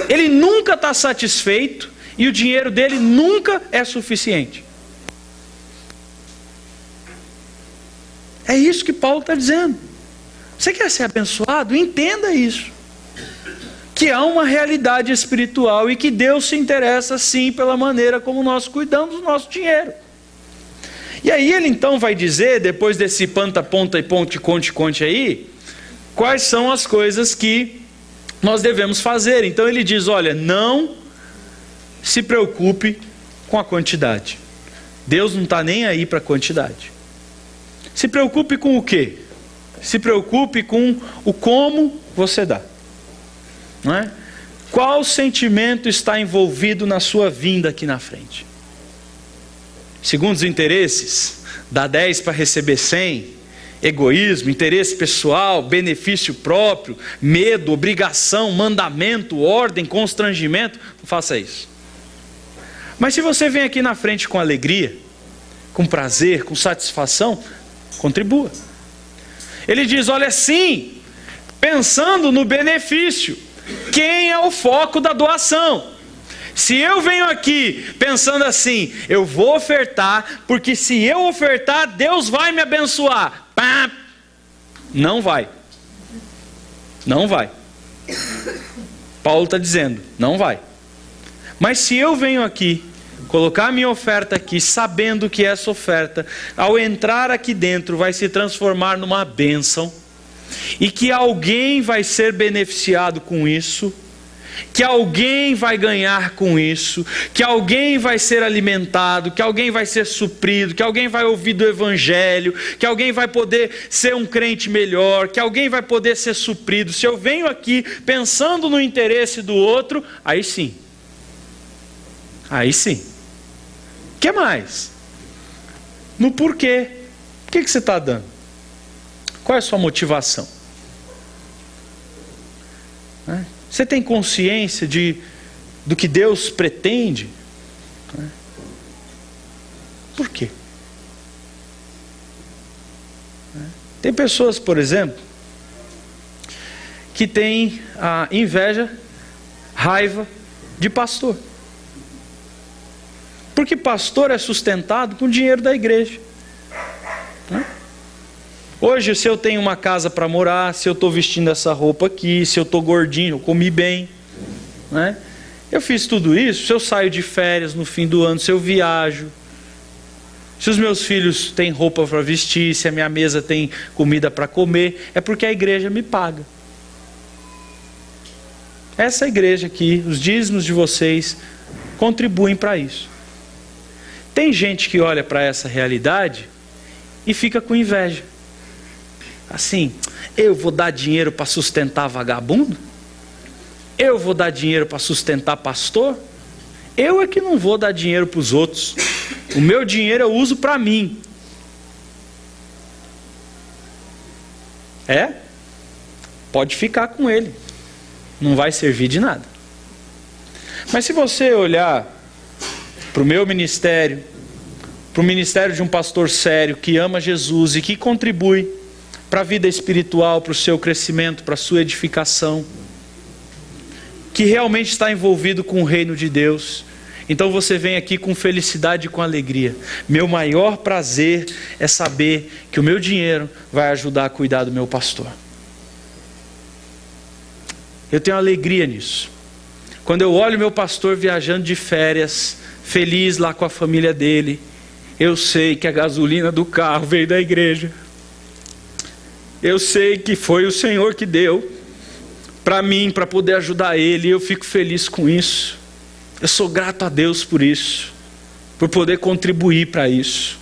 ele nunca está satisfeito, e o dinheiro dele nunca é suficiente. É isso que Paulo está dizendo. Você quer ser abençoado? Entenda isso. Que há uma realidade espiritual e que Deus se interessa sim pela maneira como nós cuidamos do nosso dinheiro. E aí ele então vai dizer, depois desse panta, ponta e ponte, conte aí, quais são as coisas que nós devemos fazer. Então ele diz, olha, não se preocupe com a quantidade. Deus não está nem aí para a quantidade. Se preocupe com o quê? Se preocupe com o como você dá. Não é? Qual sentimento está envolvido na sua vinda aqui na frente? Segundo os interesses, dá 10 para receber 100, egoísmo, interesse pessoal, benefício próprio, medo, obrigação, mandamento, ordem, constrangimento, não faça isso. Mas se você vem aqui na frente com alegria, com prazer, com satisfação, contribua. Ele diz, olha, sim, pensando no benefício, quem é o foco da doação? Se eu venho aqui pensando assim, eu vou ofertar, porque se eu ofertar, Deus vai me abençoar. Pá! Não vai. Não vai. Paulo está dizendo, não vai. Mas se eu venho aqui, colocar a minha oferta aqui, sabendo que essa oferta, ao entrar aqui dentro, vai se transformar numa bênção, e que alguém vai ser beneficiado com isso, que alguém vai ganhar com isso, que alguém vai ser alimentado, que alguém vai ser suprido, que alguém vai ouvir do Evangelho, que alguém vai poder ser um crente melhor, que alguém vai poder ser suprido. Se eu venho aqui pensando no interesse do outro, aí sim. Aí sim. O que mais? No porquê. O que você está dando? Qual é a sua motivação? Você tem consciência do que Deus pretende? Por quê? Tem pessoas, por exemplo, que têm a inveja, raiva de pastor. Porque pastor é sustentado com o dinheiro da igreja. Hoje, se eu tenho uma casa para morar, se eu estou vestindo essa roupa aqui, se eu estou gordinho, eu comi bem, né? Eu fiz tudo isso, se eu saio de férias no fim do ano, se eu viajo, se os meus filhos têm roupa para vestir, se a minha mesa tem comida para comer, é porque a igreja me paga. Essa igreja aqui, os dízimos de vocês, contribuem para isso. Tem gente que olha para essa realidade e fica com inveja. Assim, eu vou dar dinheiro para sustentar vagabundo? Eu vou dar dinheiro para sustentar pastor? Eu é que não vou dar dinheiro para os outros. O meu dinheiro eu uso para mim. Pode ficar com ele. Não vai servir de nada. Mas se você olhar para o meu ministério, para o ministério de um pastor sério, que ama Jesus e que contribui para a vida espiritual, para o seu crescimento, para a sua edificação, que realmente está envolvido com o reino de Deus, então você vem aqui com felicidade e com alegria. Meu maior prazer é saber que o meu dinheiro vai ajudar a cuidar do meu pastor. Eu tenho alegria nisso. Quando eu olho meu pastor viajando de férias, feliz lá com a família dele, eu sei que a gasolina do carro veio da igreja. Eu sei que foi o Senhor que deu para mim, para poder ajudar ele, e eu fico feliz com isso. Eu sou grato a Deus por isso, por poder contribuir para isso,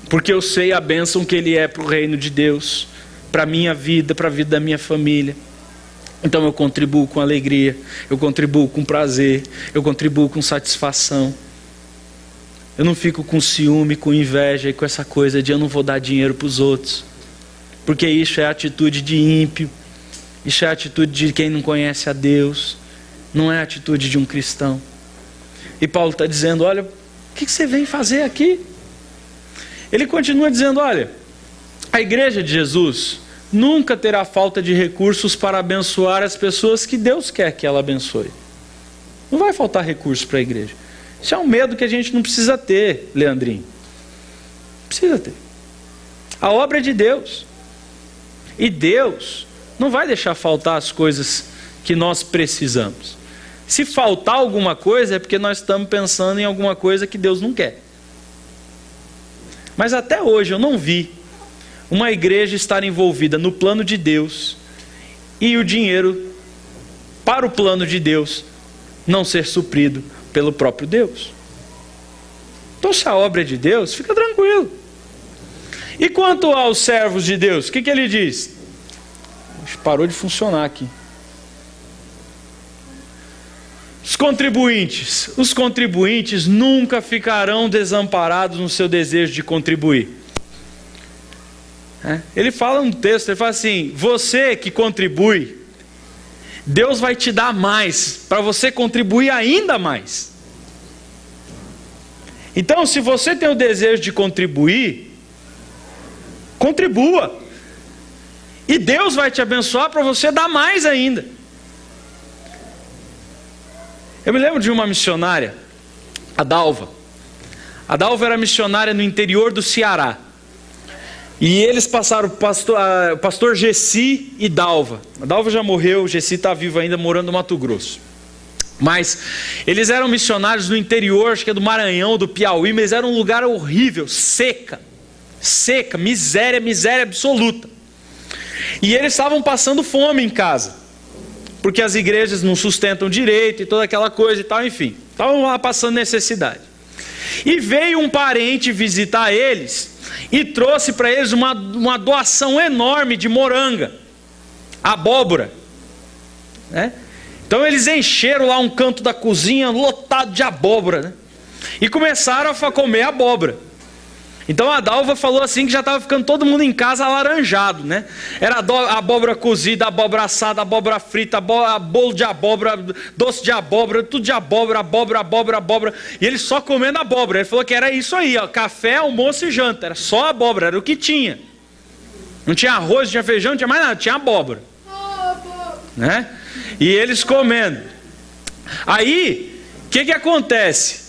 porque eu sei a bênção que Ele é para o reino de Deus, para a minha vida, para a vida da minha família. Então eu contribuo com alegria, eu contribuo com prazer, eu contribuo com satisfação. Eu não fico com ciúme, com inveja e com essa coisa de eu não vou dar dinheiro para os outros, porque isso é atitude de ímpio, isso é atitude de quem não conhece a Deus, não é a atitude de um cristão. E Paulo está dizendo, olha, o que você vem fazer aqui? Ele continua dizendo, olha, a igreja de Jesus nunca terá falta de recursos para abençoar as pessoas que Deus quer que ela abençoe. Não vai faltar recursos para a igreja. Isso é um medo que a gente não precisa ter, Leandrinho. Não precisa ter. A obra é de Deus. E Deus não vai deixar faltar as coisas que nós precisamos. Se faltar alguma coisa é porque nós estamos pensando em alguma coisa que Deus não quer. Mas até hoje eu não vi uma igreja estar envolvida no plano de Deus e o dinheiro para o plano de Deus não ser suprido pelo próprio Deus. Então, se a obra é de Deus, fica tranquilo. E quanto aos servos de Deus, o que ele diz? Parou de funcionar aqui. Os contribuintes nunca ficarão desamparados no seu desejo de contribuir. Ele fala no texto, ele fala assim, você que contribui, Deus vai te dar mais, para você contribuir ainda mais. Então, se você tem o desejo de contribuir, contribua. E Deus vai te abençoar para você dar mais ainda. Eu me lembro de uma missionária, a Dalva. A Dalva era missionária no interior do Ceará. E eles passaram o pastor Gessi e Dalva. A Dalva já morreu, o Gessi está vivo ainda, morando no Mato Grosso. Mas eles eram missionários no interior, acho que é do Maranhão, do Piauí, mas era um lugar horrível, seca, miséria absoluta. E eles estavam passando fome em casa, porque as igrejas não sustentam direito e toda aquela coisa e tal, enfim. Estavam lá passando necessidade. E veio um parente visitar eles e trouxe para eles uma doação enorme de moranga, abóbora, né? Então eles encheram lá um canto da cozinha lotado de abóbora, né? E começaram a comer abóbora. Então a Dalva falou assim que já estava ficando todo mundo em casa alaranjado, né? Era abóbora cozida, abóbora assada, abóbora frita, bolo de abóbora, doce de abóbora, tudo de abóbora, abóbora. E eles só comendo abóbora. Ele falou que era isso aí, ó, café, almoço e janta. Era só abóbora, era o que tinha. Não tinha arroz, não tinha feijão, não tinha mais nada, tinha abóbora. Né? E eles comendo. Aí, o que acontece?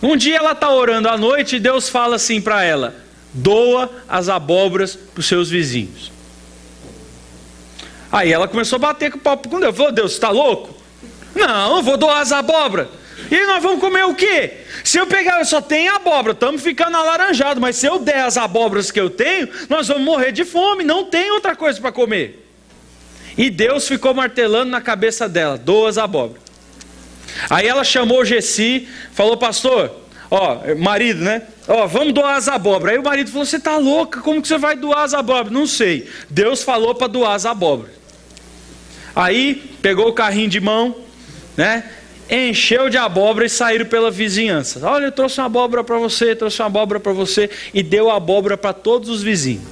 Um dia ela está orando à noite e Deus fala assim para ela: doa as abóboras para os seus vizinhos. Aí ela começou a bater com o papo com Deus. Falou: Deus, você está louco? Não, eu vou doar as abóboras. E nós vamos comer o quê? Se eu pegar, eu só tenho abóbora, estamos ficando alaranjados, mas se eu der as abóboras que eu tenho, nós vamos morrer de fome, não tem outra coisa para comer. E Deus ficou martelando na cabeça dela: doa as abóboras. Aí ela chamou o Gessi, falou: pastor, ó, marido, né? vamos doar as abóboras. Aí o marido falou, você está louca, como que você vai doar as abóboras? Não sei, Deus falou para doar as abóboras. Aí pegou o carrinho de mão, né? Encheu de abóbora e saíram pela vizinhança. Olha, eu trouxe uma abóbora para você, trouxe uma abóbora para você, e deu a abóbora para todos os vizinhos.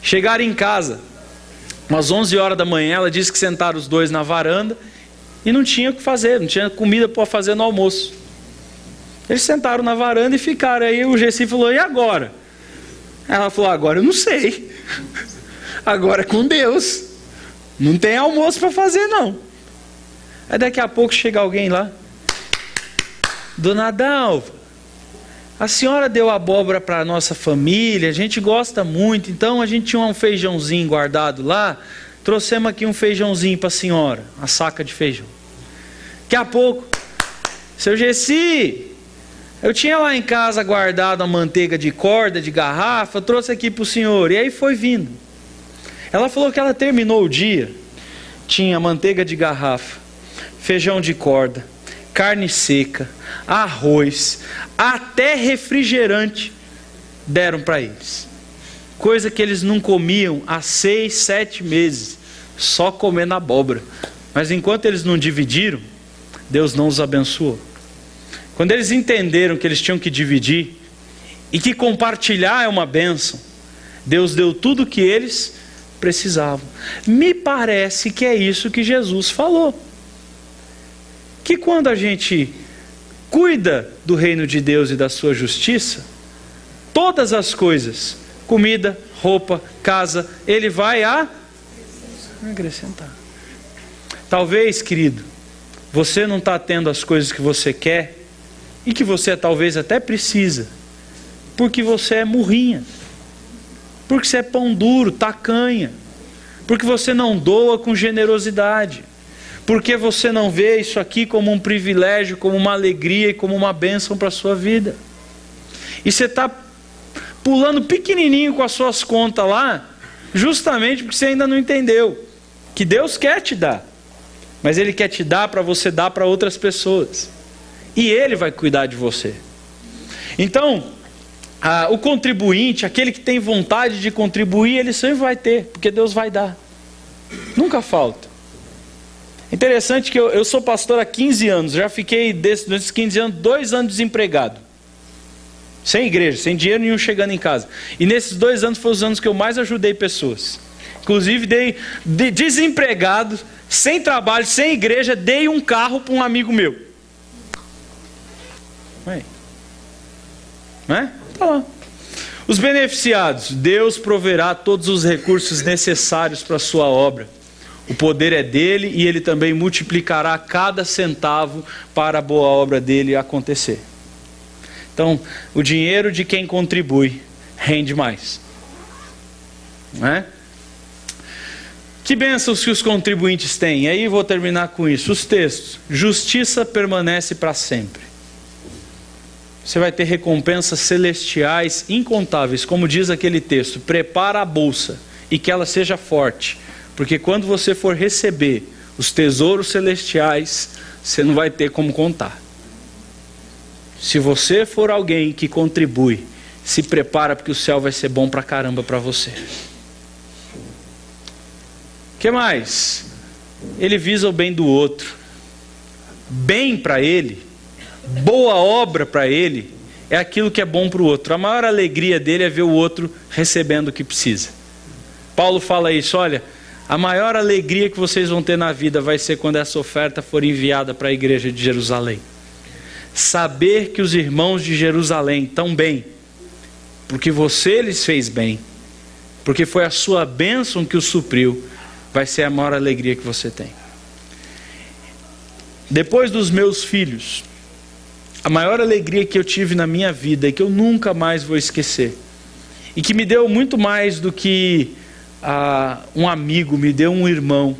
Chegaram em casa, umas 11 horas da manhã, ela disse que sentaram os dois na varanda e não tinha o que fazer, não tinha comida para fazer no almoço. Eles sentaram na varanda e ficaram. Aí o Gessi falou, e agora? Ela falou, agora eu não sei. Agora é com Deus. Não tem almoço para fazer não. Aí daqui a pouco chega alguém lá. Dona Dalva, a senhora deu abóbora para a nossa família, a gente gosta muito, então a gente tinha um feijãozinho guardado lá, trouxemos aqui um feijãozinho para a senhora, uma saca de feijão. Daqui a pouco, seu Gessi, eu tinha lá em casa guardado a manteiga de corda, de garrafa, trouxe aqui para o senhor, e aí foi vindo. Ela falou que ela terminou o dia, tinha manteiga de garrafa, feijão de corda, carne seca, arroz, até refrigerante deram para eles. Coisa que eles não comiam há 6, 7 meses, só comendo abóbora. Mas enquanto eles não dividiram, Deus não os abençoou. Quando eles entenderam que eles tinham que dividir e que compartilhar é uma bênção, Deus deu tudo o que eles precisavam. Me parece que é isso que Jesus falou. Que quando a gente cuida do reino de Deus e da sua justiça, todas as coisas, comida, roupa, casa, Ele vai acrescentar. Talvez, querido, você não está tendo as coisas que você quer e que você talvez até precisa, porque você é murrinha, porque você é pão duro, tacanha, porque você não doa com generosidade, porque você não vê isso aqui como um privilégio, como uma alegria e como uma bênção para a sua vida. E você está pulando pequenininho com as suas contas lá, justamente porque você ainda não entendeu que Deus quer te dar, mas Ele quer te dar para você dar para outras pessoas. E Ele vai cuidar de você. Então, o contribuinte, aquele que tem vontade de contribuir, ele sempre vai ter, porque Deus vai dar. Nunca falta. Interessante que eu sou pastor há 15 anos, já fiquei desses 15 anos, 2 anos desempregado. Sem igreja, sem dinheiro nenhum chegando em casa. E nesses 2 anos foram os anos que eu mais ajudei pessoas. Inclusive dei desempregado, sem trabalho, sem igreja, dei um carro para um amigo meu. Não é? Tá lá. Os beneficiados, Deus proverá todos os recursos necessários para a sua obra. O poder é dele e ele também multiplicará cada centavo para a boa obra dele acontecer. Então, o dinheiro de quem contribui rende mais. Não é? Que bênçãos que os contribuintes têm? E aí vou terminar com isso. Os textos. Justiça permanece para sempre. Você vai ter recompensas celestiais incontáveis. Como diz aquele texto, prepara a bolsa e que ela seja forte. Porque quando você for receber os tesouros celestiais, você não vai ter como contar. Se você for alguém que contribui, se prepara porque o céu vai ser bom pra caramba para você. O que mais? Ele visa o bem do outro. Bem para ele, boa obra para ele, é aquilo que é bom para o outro. A maior alegria dele é ver o outro recebendo o que precisa. Paulo fala isso, olha, a maior alegria que vocês vão ter na vida vai ser quando essa oferta for enviada para a igreja de Jerusalém. Saber que os irmãos de Jerusalém estão bem, porque você lhes fez bem, porque foi a sua bênção que os supriu, vai ser a maior alegria que você tem. Depois dos meus filhos, a maior alegria que eu tive na minha vida e que eu nunca mais vou esquecer, e que me deu muito mais do que um amigo, me deu um irmão,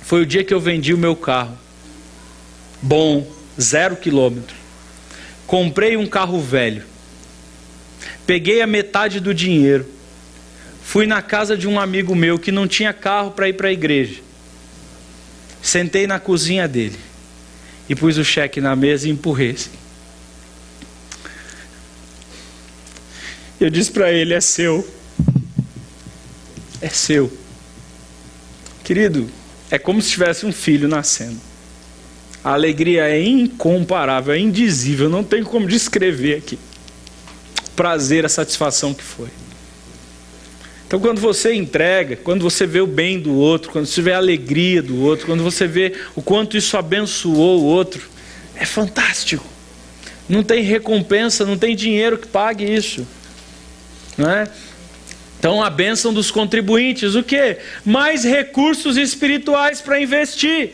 foi o dia que eu vendi o meu carro bom, 0 quilômetro, comprei um carro velho, peguei a metade do dinheiro, fui na casa de um amigo meu que não tinha carro para ir para a igreja, sentei na cozinha dele e pus o cheque na mesa e empurrei assim. Eu disse para ele: é seu. É seu. Querido, é como se tivesse um filho nascendo. A alegria é incomparável, é indizível, não tem como descrever aqui. Prazer, a satisfação que foi. Então, quando você entrega, quando você vê o bem do outro, quando você vê a alegria do outro, quando você vê o quanto isso abençoou o outro, é fantástico. Não tem recompensa, não tem dinheiro que pague isso, não é? Então, a bênção dos contribuintes, o quê? Mais recursos espirituais para investir.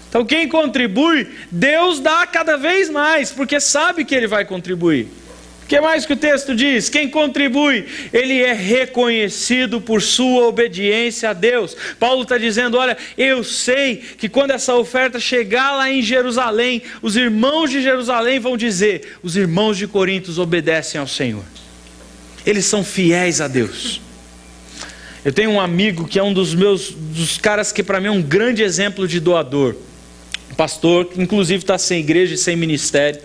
Então, quem contribui, Deus dá cada vez mais, porque sabe que Ele vai contribuir. O que mais que o texto diz? Quem contribui, ele é reconhecido por sua obediência a Deus. Paulo está dizendo: olha, eu sei que quando essa oferta chegar lá em Jerusalém, os irmãos de Jerusalém vão dizer: os irmãos de Corinto obedecem ao Senhor. Eles são fiéis a Deus. Eu tenho um amigo que é um dos caras que para mim é um grande exemplo de doador. Pastor, que inclusive está sem igreja e sem ministério.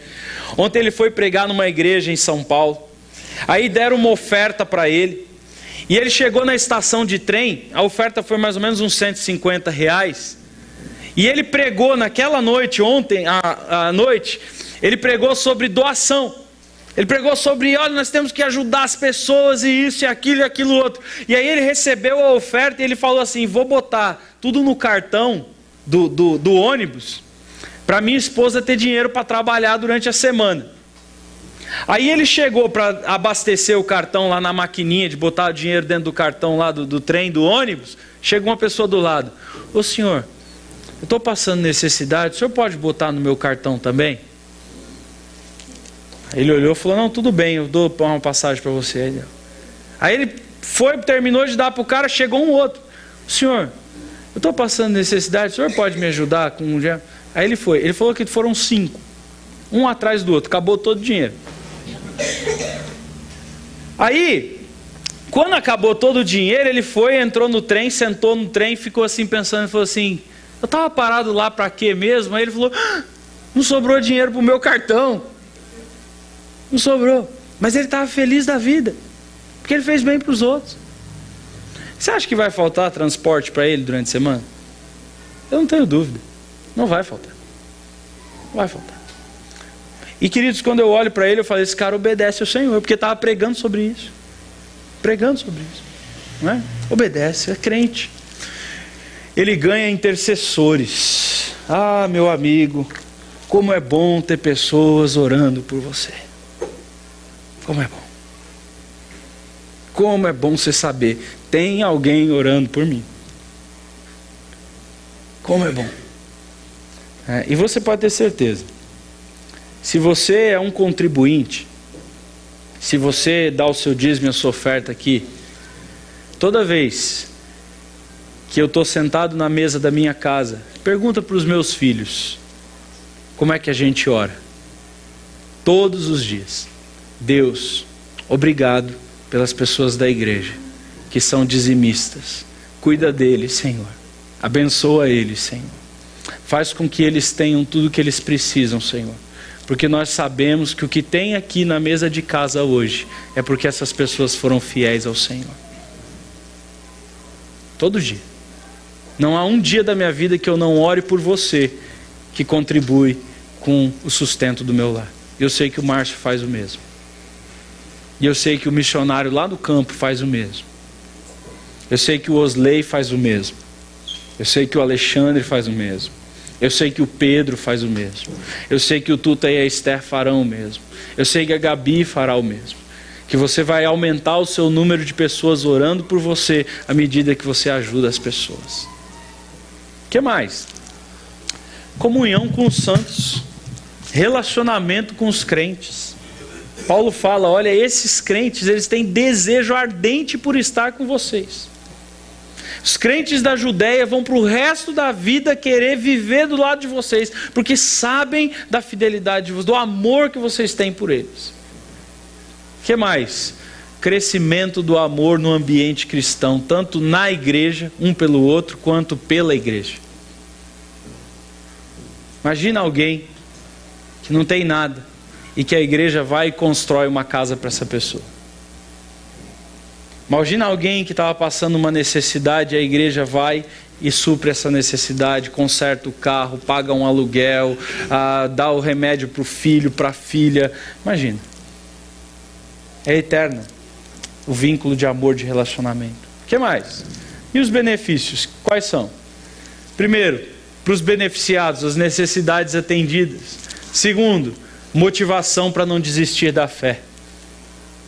Ontem ele foi pregar numa igreja em São Paulo. Aí deram uma oferta para ele. E ele chegou na estação de trem. A oferta foi mais ou menos uns R$150. E ele pregou naquela noite, ontem à noite, ele pregou sobre doação. Ele pregou sobre: olha, nós temos que ajudar as pessoas, e isso, e aquilo outro. E aí ele recebeu a oferta e ele falou assim: vou botar tudo no cartão do ônibus, para minha esposa ter dinheiro para trabalhar durante a semana. Aí ele chegou para abastecer o cartão lá na maquininha, de botar o dinheiro dentro do cartão lá do trem, do ônibus. Chega uma pessoa do lado: ô senhor, eu estou passando necessidade, o senhor pode botar no meu cartão também? Aí ele olhou e falou: não, tudo bem, eu dou uma passagem para você. Aí ele foi, terminou de dar para o cara, chegou um outro: senhor, eu estou passando necessidade, o senhor pode me ajudar com um dinheiro? Aí ele foi, ele falou que foram 5, um atrás do outro, acabou todo o dinheiro. Aí, quando acabou todo o dinheiro, ele foi, entrou no trem, sentou no trem, ficou assim pensando, falou assim: eu estava parado lá para quê mesmo? Aí ele falou: não sobrou dinheiro para o meu cartão. Não sobrou. Mas ele estava feliz da vida, porque ele fez bem para os outros. Você acha que vai faltar transporte para ele durante a semana? Eu não tenho dúvida. Não vai faltar. Não vai faltar. E queridos, quando eu olho para ele, eu falo: esse cara obedece ao Senhor, porque estava pregando sobre isso. Pregando sobre isso. Não é? Obedece, é crente. Ele ganha intercessores. Ah, meu amigo, como é bom ter pessoas orando por você. Como é bom. Como é bom você saber: tem alguém orando por mim. Como é bom. E você pode ter certeza, se você é um contribuinte, se você dá o seu dízimo e a sua oferta aqui, toda vez que eu estou sentado na mesa da minha casa, pergunta para os meus filhos: como é que a gente ora? Todos os dias: Deus, obrigado pelas pessoas da igreja que são dizimistas. Cuida deles, Senhor. Abençoa eles, Senhor. Faz com que eles tenham tudo o que eles precisam, Senhor. Porque nós sabemos que o que tem aqui na mesa de casa hoje é porque essas pessoas foram fiéis ao Senhor. Todo dia. Não há um dia da minha vida que eu não ore por você que contribui com o sustento do meu lar. Eu sei que o Márcio faz o mesmo. E eu sei que o missionário lá no campo faz o mesmo. Eu sei que o Osley faz o mesmo. Eu sei que o Alexandre faz o mesmo. Eu sei que o Pedro faz o mesmo. Eu sei que o Tuta e a Esther farão o mesmo. Eu sei que a Gabi fará o mesmo. Que você vai aumentar o seu número de pessoas orando por você à medida que você ajuda as pessoas. O que mais? Comunhão com os santos. Relacionamento com os crentes. Paulo fala: olha, esses crentes, eles têm desejo ardente por estar com vocês. Os crentes da Judéia vão para o resto da vida querer viver do lado de vocês, porque sabem da fidelidade de vocês, do amor que vocês têm por eles. O que mais? Crescimento do amor no ambiente cristão, tanto na igreja, um pelo outro, quanto pela igreja. Imagina alguém que não tem nada e que a igreja vai e constrói uma casa para essa pessoa. Imagina alguém que estava passando uma necessidade, a igreja vai e supre essa necessidade, conserta o carro, paga um aluguel, dá o remédio para o filho, para a filha. Imagina. É eterno o vínculo de amor, de relacionamento. O que mais? E os benefícios? Quais são? Primeiro, para os beneficiados, as necessidades atendidas. Segundo, motivação para não desistir da fé.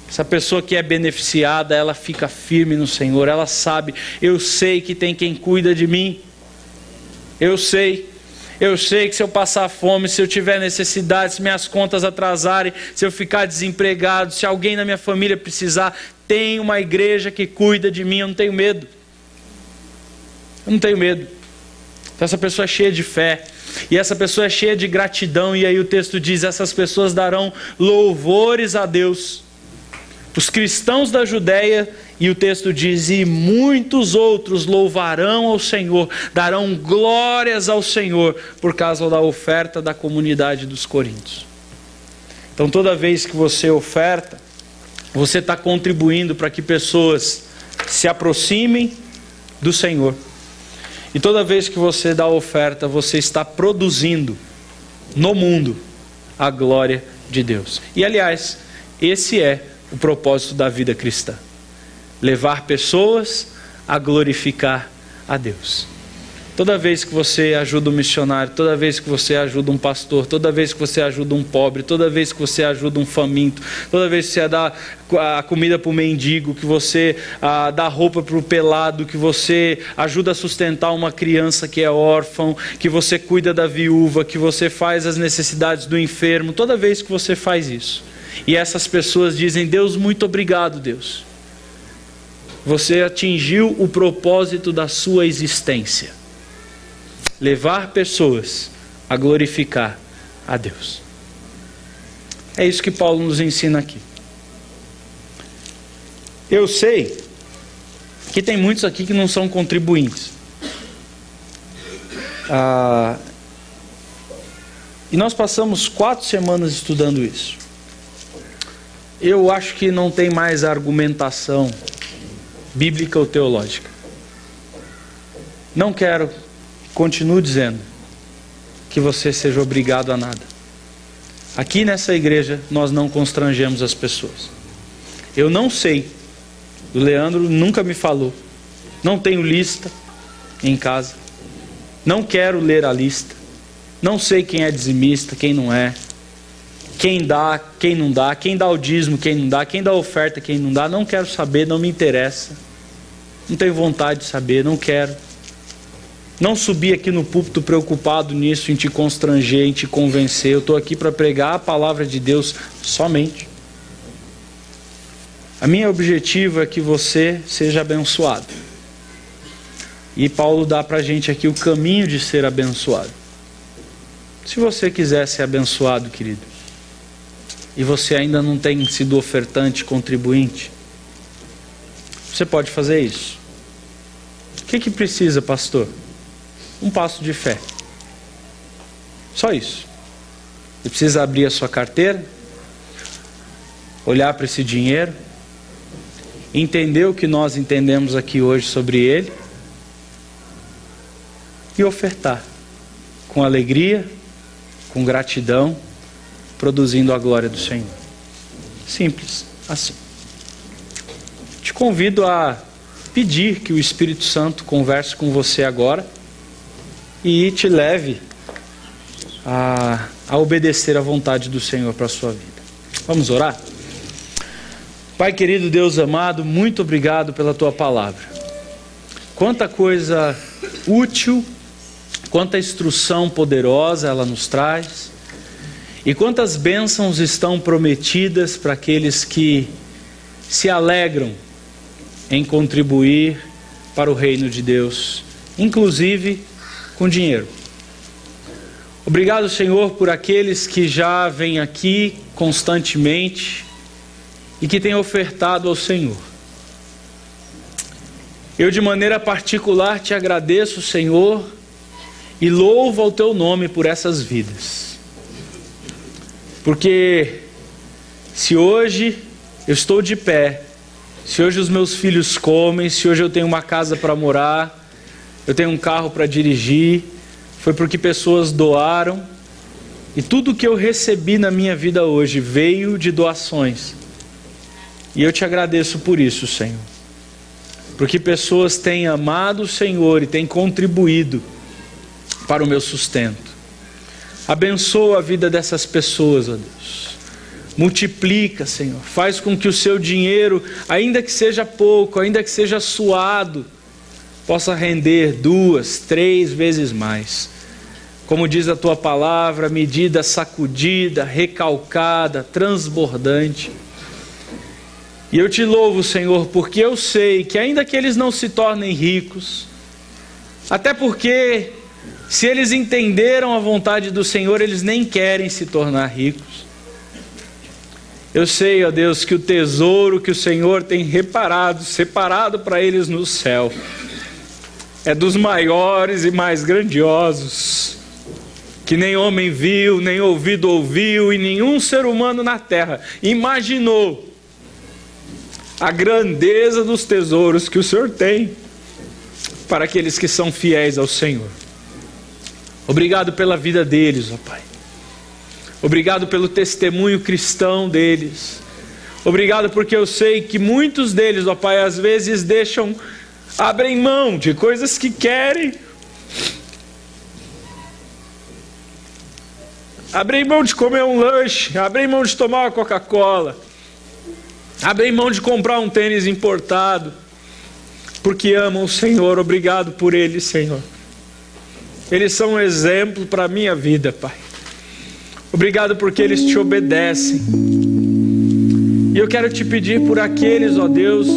Essa pessoa que é beneficiada, ela fica firme no Senhor, ela sabe, eu sei que tem quem cuida de mim, eu sei que se eu passar fome, se eu tiver necessidade, se minhas contas atrasarem, se eu ficar desempregado, se alguém na minha família precisar, tem uma igreja que cuida de mim, eu não tenho medo. Eu não tenho medo. Então essa pessoa é cheia de fé, e essa pessoa é cheia de gratidão, e aí o texto diz, essas pessoas darão louvores a Deus. Os cristãos da Judéia, e o texto diz, e muitos outros louvarão ao Senhor, darão glórias ao Senhor, por causa da oferta da comunidade dos coríntios. Então toda vez que você oferta, você está contribuindo para que pessoas se aproximem do Senhor. E toda vez que você dá oferta, você está produzindo no mundo a glória de Deus. E aliás, esse é o propósito da vida cristã: levar pessoas a glorificar a Deus. Toda vez que você ajuda um missionário, toda vez que você ajuda um pastor, toda vez que você ajuda um pobre, toda vez que você ajuda um faminto, toda vez que você dá a comida para o mendigo, que você dá roupa para o pelado, que você ajuda a sustentar uma criança que é órfã, que você cuida da viúva, que você faz as necessidades do enfermo, toda vez que você faz isso, e essas pessoas dizem, Deus, muito obrigado, Deus. Você atingiu o propósito da sua existência: levar pessoas a glorificar a Deus. É isso que Paulo nos ensina aqui. Eu sei que tem muitos aqui que não são contribuintes. E nós passamos 4 semanas estudando isso. Eu acho que não tem mais argumentação bíblica ou teológica. Não quero, continuo dizendo, que você seja obrigado a nada. Aqui nessa igreja nós não constrangemos as pessoas. Eu não sei, o Leandro nunca me falou, não tenho lista em casa, não quero ler a lista, não sei quem é dizimista, quem não é, quem dá, quem não dá, quem dá o dízimo, quem não dá, quem dá oferta, quem não dá, não quero saber, não me interessa, não tenho vontade de saber, não quero. Não subi aqui no púlpito preocupado nisso, em te constranger, em te convencer. Eu estou aqui para pregar a palavra de Deus somente. A minha objetivo é que você seja abençoado. E Paulo dá para a gente aqui o caminho de ser abençoado. Se você quiser ser abençoado, querido, e você ainda não tem sido ofertante, contribuinte, você pode fazer isso. O que precisa, pastor? Um passo de fé. Só isso. Você precisa abrir a sua carteira, olhar para esse dinheiro, entender o que nós entendemos aqui hoje sobre ele e ofertar com alegria, com gratidão, produzindo a glória do Senhor. Simples, assim. Te convido a pedir que o Espírito Santo converse com você agora e te leve a obedecer à vontade do Senhor para a sua vida. Vamos orar? Pai querido, Deus amado, muito obrigado pela tua palavra. Quanta coisa útil, quanta instrução poderosa ela nos traz, e quantas bênçãos estão prometidas para aqueles que se alegram em contribuir para o reino de Deus, inclusive com dinheiro. Obrigado, Senhor, por aqueles que já vêm aqui constantemente e que têm ofertado ao Senhor. Eu de maneira particular te agradeço, Senhor, e louvo ao teu nome por essas vidas. Porque se hoje eu estou de pé, Se hoje os meus filhos comem, se hoje eu tenho uma casa para morar, eu tenho um carro para dirigir, foi porque pessoas doaram. E tudo que eu recebi na minha vida hoje veio de doações. E eu te agradeço por isso, Senhor. Porque pessoas têm amado o Senhor e têm contribuído para o meu sustento. Abençoa a vida dessas pessoas, ó Deus. Multiplica, Senhor. Faz com que o seu dinheiro, ainda que seja pouco, ainda que seja suado, possa render 2, 3 vezes mais. Como diz a tua palavra, medida sacudida, recalcada, transbordante. E eu te louvo, Senhor, porque eu sei que ainda que eles não se tornem ricos, até porque se eles entenderam a vontade do Senhor, eles nem querem se tornar ricos. Eu sei, ó Deus, que o tesouro que o Senhor tem separado para eles no céu, é dos maiores e mais grandiosos, que nem homem viu, nem ouvido ouviu, e nenhum ser humano na terra imaginou a grandeza dos tesouros que o Senhor tem para aqueles que são fiéis ao Senhor. Obrigado pela vida deles, ó Pai. Obrigado pelo testemunho cristão deles. Obrigado porque eu sei que muitos deles, ó Pai, às vezes abrem mão de coisas que querem. Abrem mão de comer um lanche, abrem mão de tomar uma Coca-Cola, abrem mão de comprar um tênis importado, porque amam o Senhor. Obrigado por eles, Senhor. Eles são um exemplo para a minha vida, Pai. Obrigado porque eles te obedecem. E eu quero te pedir por aqueles, ó Deus,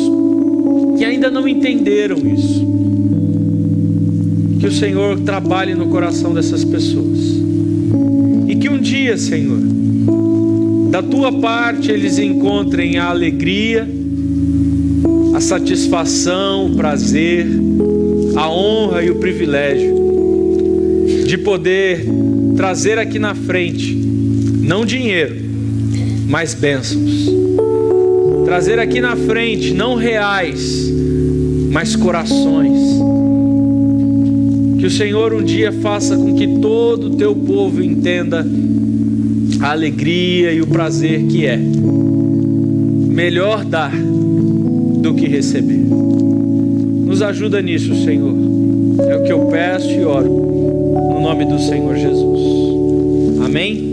que ainda não entenderam isso, que o Senhor trabalhe no coração dessas pessoas. E que um dia, Senhor, da tua parte eles encontrem a alegria, a satisfação, o prazer, a honra e o privilégio de poder trazer aqui na frente, não dinheiro, mas bênçãos. Trazer aqui na frente, não reais, mas corações. Que o Senhor um dia faça com que todo o teu povo entenda a alegria e o prazer que é melhor dar do que receber. Nos ajuda nisso, Senhor. É o que eu peço e oro no nome do Senhor Jesus. Amém?